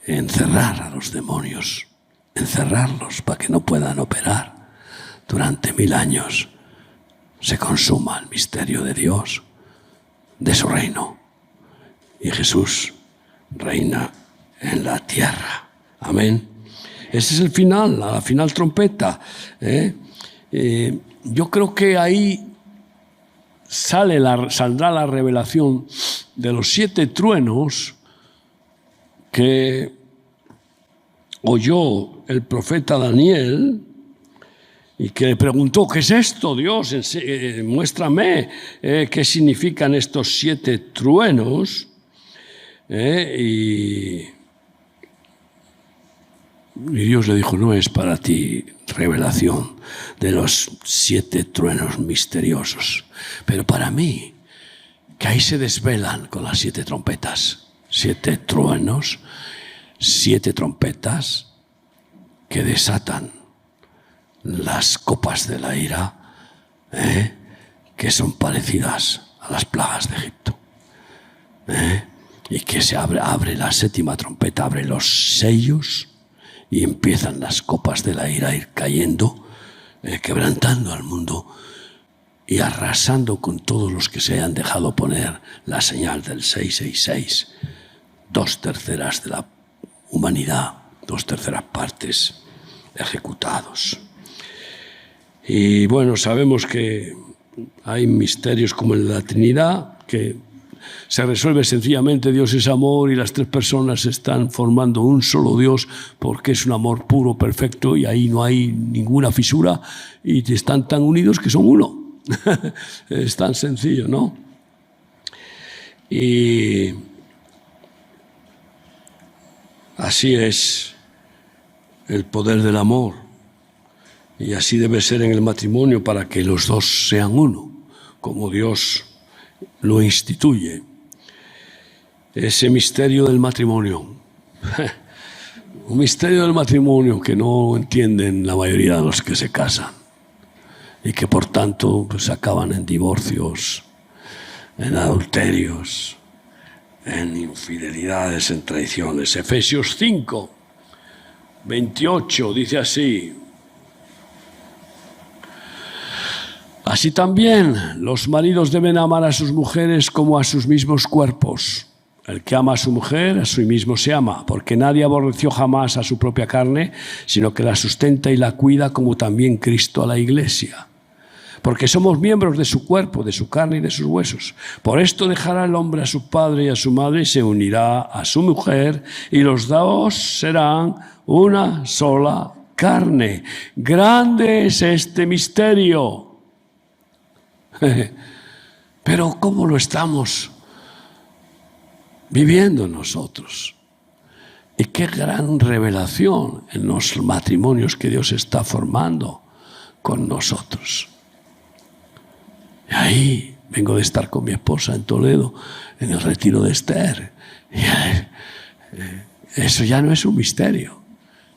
encerrar a los demonios, encerrarlos para que no puedan operar durante 1000 años, se consuma el misterio de Dios, de su reino, y Jesús reina en la tierra. Amén. Ese es el final, la final trompeta. Yo creo que ahí saldrá la revelación de los 7 truenos que oyó el profeta Daniel y que le preguntó: ¿qué es esto, Dios? Muéstrame qué significan estos 7 truenos. Y Dios le dijo: no es para ti revelación de los 7 truenos misteriosos, pero para mí, que ahí se desvelan con las 7 trompetas. 7 truenos, 7 trompetas que desatan las copas de la ira, que son parecidas a las plagas de Egipto. Y que se abre la 7ª trompeta, abre los sellos y empiezan las copas de la ira a ir cayendo, quebrantando al mundo y arrasando con todos los que se hayan dejado poner la señal del 666. 2/3 de la humanidad, 2/3 partes ejecutados. Y bueno, sabemos que hay misterios como el de la Trinidad, que se resuelve sencillamente: Dios es amor y las tres personas están formando un solo Dios, porque es un amor puro, perfecto, y ahí no hay ninguna fisura, y están tan unidos que son uno. Es tan sencillo, ¿no? Y así es el poder del amor, y así debe ser en el matrimonio, para que los dos sean uno, como Dios lo instituye. Ese misterio del matrimonio, un misterio del matrimonio que no entienden la mayoría de los que se casan, y que por tanto pues acaban en divorcios, en adulterios, en infidelidades, en traiciones. Efesios 5, 28 dice así: así también los maridos deben amar a sus mujeres como a sus mismos cuerpos. El que ama a su mujer, a sí mismo se ama, porque nadie aborreció jamás a su propia carne, sino que la sustenta y la cuida, como también Cristo a la Iglesia. Porque somos miembros de su cuerpo, de su carne y de sus huesos. Por esto dejará el hombre a su padre y a su madre y se unirá a su mujer, y los dos serán una sola carne. Grande es este misterio. Pero ¿cómo lo estamos viviendo nosotros? Y qué gran revelación en los matrimonios que Dios está formando con nosotros. Y ahí vengo de estar con mi esposa en Toledo, en el retiro de Esther. Y eso ya no es un misterio,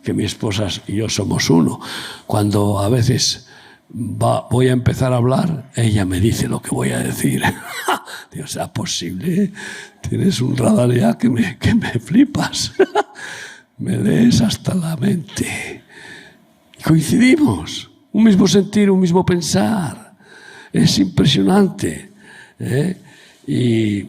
que mi esposa y yo somos uno. Cuando a veces voy a empezar a hablar, ella me dice lo que voy a decir. Dios, ¿será posible? Tienes un radar ya que me flipas. Me lees hasta la mente. Y coincidimos. Un mismo sentir, un mismo pensar. Es impresionante. Y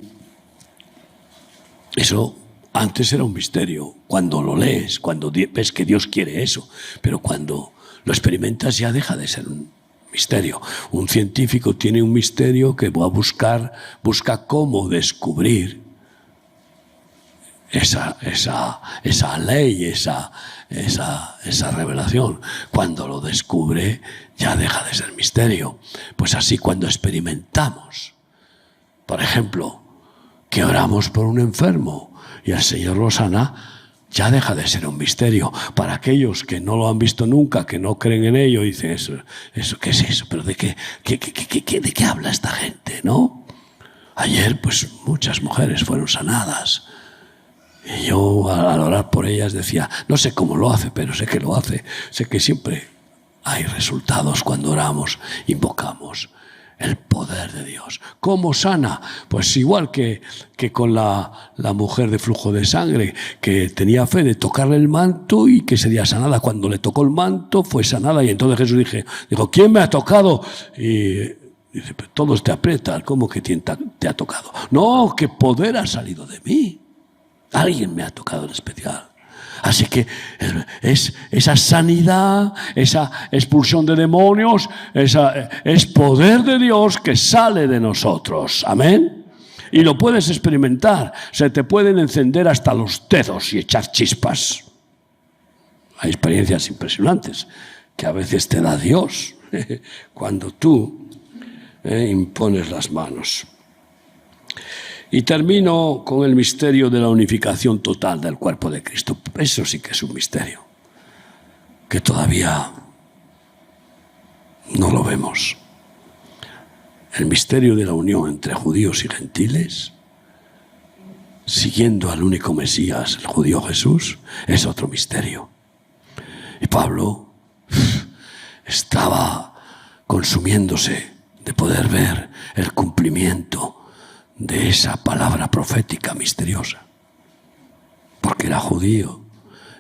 eso antes era un misterio. Cuando lo lees, cuando ves que Dios quiere eso. Pero cuando lo experimentas ya deja de ser un misterio. Un científico tiene un misterio que va a busca cómo descubrir esa ley, esa revelación. Cuando lo descubre ya deja de ser misterio. Pues así, cuando experimentamos, por ejemplo, que oramos por un enfermo y el Señor lo sana, ya deja de ser un misterio. Para aquellos que no lo han visto nunca, que no creen en ello, dicen, ¿eso qué es eso? ¿Pero de qué habla esta gente, no? Ayer, pues, muchas mujeres fueron sanadas. Y yo, al orar por ellas, decía, no sé cómo lo hace, pero sé que lo hace. Sé que siempre hay resultados cuando oramos, invocamos el poder de Dios. ¿Cómo sana? Pues igual que con la mujer de flujo de sangre, que tenía fe de tocarle el manto y que sería sanada. Cuando le tocó el manto, fue sanada. Y entonces Jesús dijo, ¿quién me ha tocado? Y dice, pues todos te aprietan. ¿Cómo que te ha tocado? No, que poder ha salido de mí. Alguien me ha tocado en especial. Así que es esa sanidad, esa expulsión de demonios, es poder de Dios que sale de nosotros. Amén. Y lo puedes experimentar. Se te pueden encender hasta los dedos y echar chispas. Hay experiencias impresionantes que a veces te da Dios cuando tú impones las manos. Y termino con el misterio de la unificación total del cuerpo de Cristo. Eso sí que es un misterio, que todavía no lo vemos. El misterio de la unión entre judíos y gentiles, siguiendo al único Mesías, el judío Jesús, es otro misterio. Y Pablo estaba consumiéndose de poder ver el cumplimiento de esa palabra profética misteriosa, porque era judío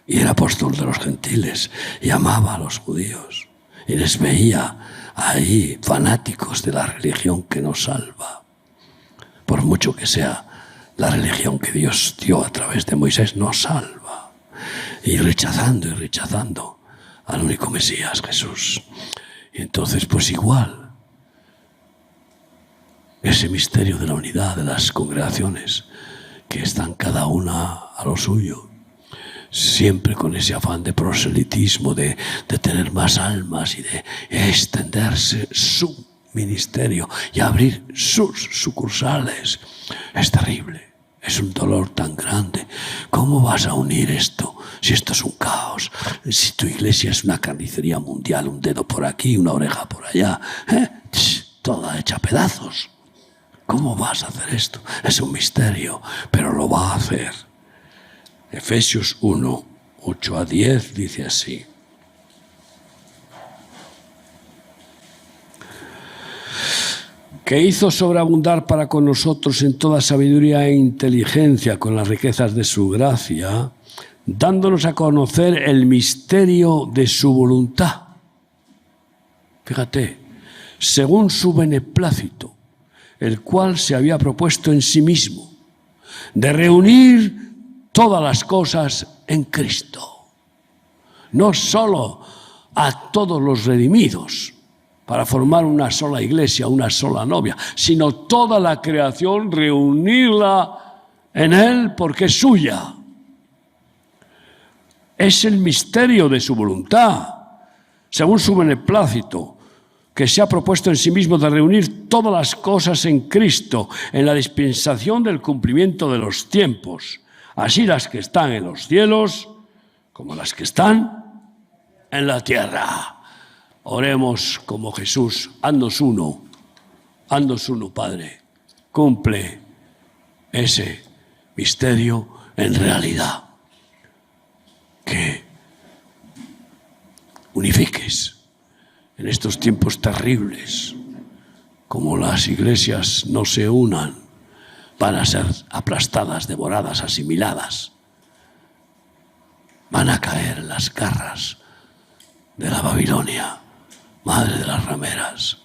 y era apóstol de los gentiles y amaba a los judíos y les veía ahí fanáticos de la religión que nos salva, por mucho que sea la religión que Dios dio a través de Moisés, nos salva, y rechazando al único Mesías, Jesús. Y Entonces, pues igual, ese misterio de la unidad de las congregaciones, que están cada una a lo suyo, siempre con ese afán de proselitismo, de tener más almas y de extenderse su ministerio y abrir sus sucursales. Es terrible, es un dolor tan grande. ¿Cómo vas a unir esto si esto es un caos? Si tu iglesia es una carnicería mundial, un dedo por aquí, una oreja por allá, toda hecha a pedazos. ¿Cómo vas a hacer esto? Es un misterio, pero lo va a hacer. Efesios 1, 8 a 10 dice así. Que hizo sobreabundar para con nosotros en toda sabiduría e inteligencia con las riquezas de su gracia, dándonos a conocer el misterio de su voluntad. Fíjate, según su beneplácito, el cual se había propuesto en sí mismo, de reunir todas las cosas en Cristo. No solo a todos los redimidos, para formar una sola iglesia, una sola novia, sino toda la creación, reunirla en Él porque es suya. Es el misterio de su voluntad, según su beneplácito, que se ha propuesto en sí mismo de reunir todas las cosas en Cristo, en la dispensación del cumplimiento de los tiempos, así las que están en los cielos como las que están en la tierra. Oremos como Jesús, haznos uno, Padre. Cumple ese misterio en realidad. Que unifiques en estos tiempos terribles, como las iglesias no se unan, van a ser aplastadas, devoradas, asimiladas. Van a caer en las garras de la Babilonia, madre de las rameras,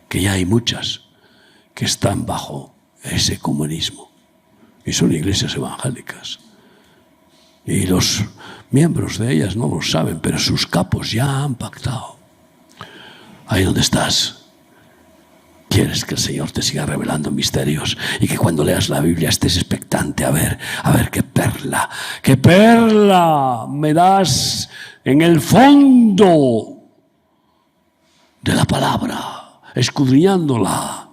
que ya hay muchas que están bajo ese comunismo y son iglesias evangélicas. Y los miembros de ellas no lo saben, pero sus capos ya han pactado. Ahí donde estás, quieres que el Señor te siga revelando misterios y que cuando leas la Biblia estés expectante a ver qué perla me das en el fondo de la palabra, escudriñándola,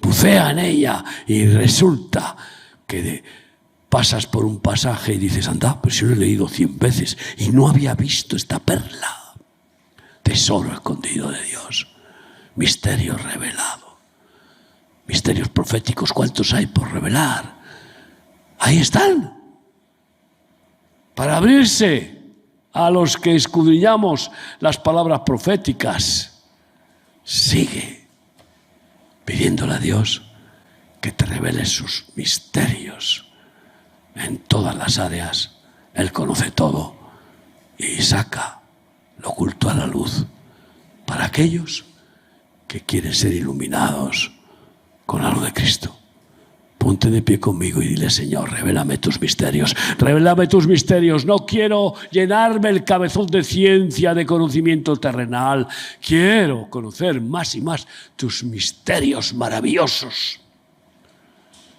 bucea en ella y resulta que pasas por un pasaje y dices, anda, pero yo lo he leído 100 veces y no había visto esta perla. Tesoro escondido de Dios, misterio revelado, misterios proféticos, ¿cuántos hay por revelar? Ahí están, para abrirse a los que escudriñamos las palabras proféticas. Sigue pidiéndole a Dios que te revele sus misterios en todas las áreas. Él conoce todo y saca lo oculto a la luz para aquellos que quieren ser iluminados con algo de Cristo. Ponte de pie conmigo y dile, Señor, revélame tus misterios. Revélame tus misterios. No quiero llenarme el cabezón de ciencia, de conocimiento terrenal. Quiero conocer más y más tus misterios maravillosos.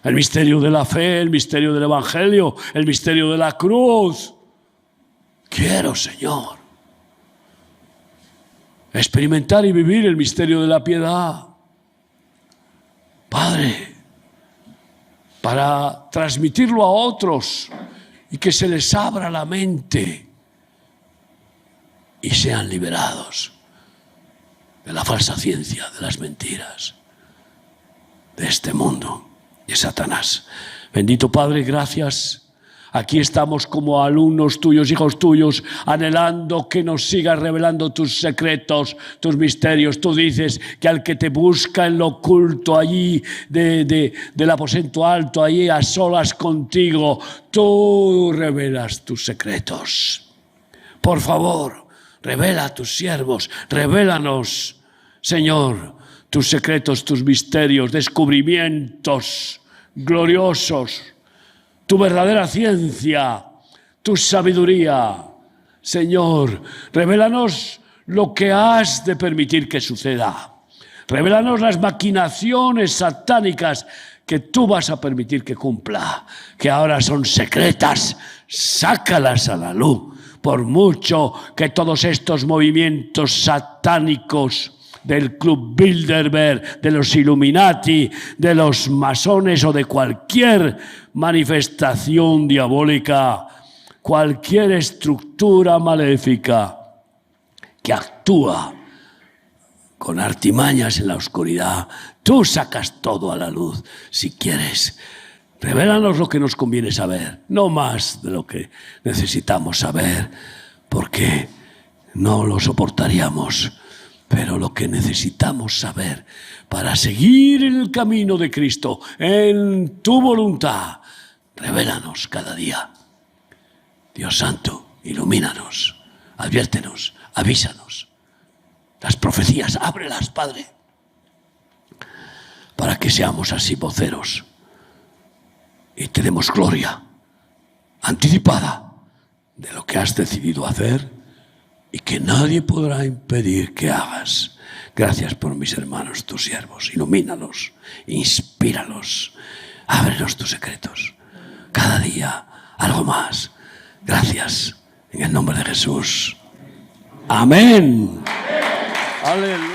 El misterio de la fe, el misterio del Evangelio, el misterio de la cruz. Quiero, Señor, experimentar y vivir el misterio de la piedad. Padre, para transmitirlo a otros y que se les abra la mente y sean liberados de la falsa ciencia, de las mentiras, de este mundo, de Satanás. Bendito Padre, gracias. Aquí estamos como alumnos tuyos, hijos tuyos, anhelando que nos sigas revelando tus secretos, tus misterios. Tú dices que al que te busca en lo oculto allí del aposento alto, allí a solas contigo, tú revelas tus secretos. Por favor, revela a tus siervos, revélanos, Señor, tus secretos, tus misterios, descubrimientos gloriosos, tu verdadera ciencia, tu sabiduría. Señor, revélanos lo que has de permitir que suceda. Revélanos las maquinaciones satánicas que tú vas a permitir que cumpla, que ahora son secretas. Sácalas a la luz, por mucho que todos estos movimientos satánicos del Club Bilderberg, de los Illuminati, de los masones o de cualquier manifestación diabólica, cualquier estructura maléfica que actúa con artimañas en la oscuridad, tú sacas todo a la luz si quieres. Revélanos lo que nos conviene saber, no más de lo que necesitamos saber, porque no lo soportaríamos. Pero lo que necesitamos saber para seguir en el camino de Cristo, en tu voluntad, revélanos cada día. Dios Santo, ilumínanos, adviértenos, avísanos. Las profecías, ábrelas, Padre, para que seamos así voceros y te demos gloria anticipada de lo que has decidido hacer y que nadie podrá impedir que hagas. Gracias por mis hermanos, tus siervos. Ilumínalos, inspíralos, ábrenos tus secretos. Cada día, algo más. Gracias, en el nombre de Jesús. Amén. Aleluya.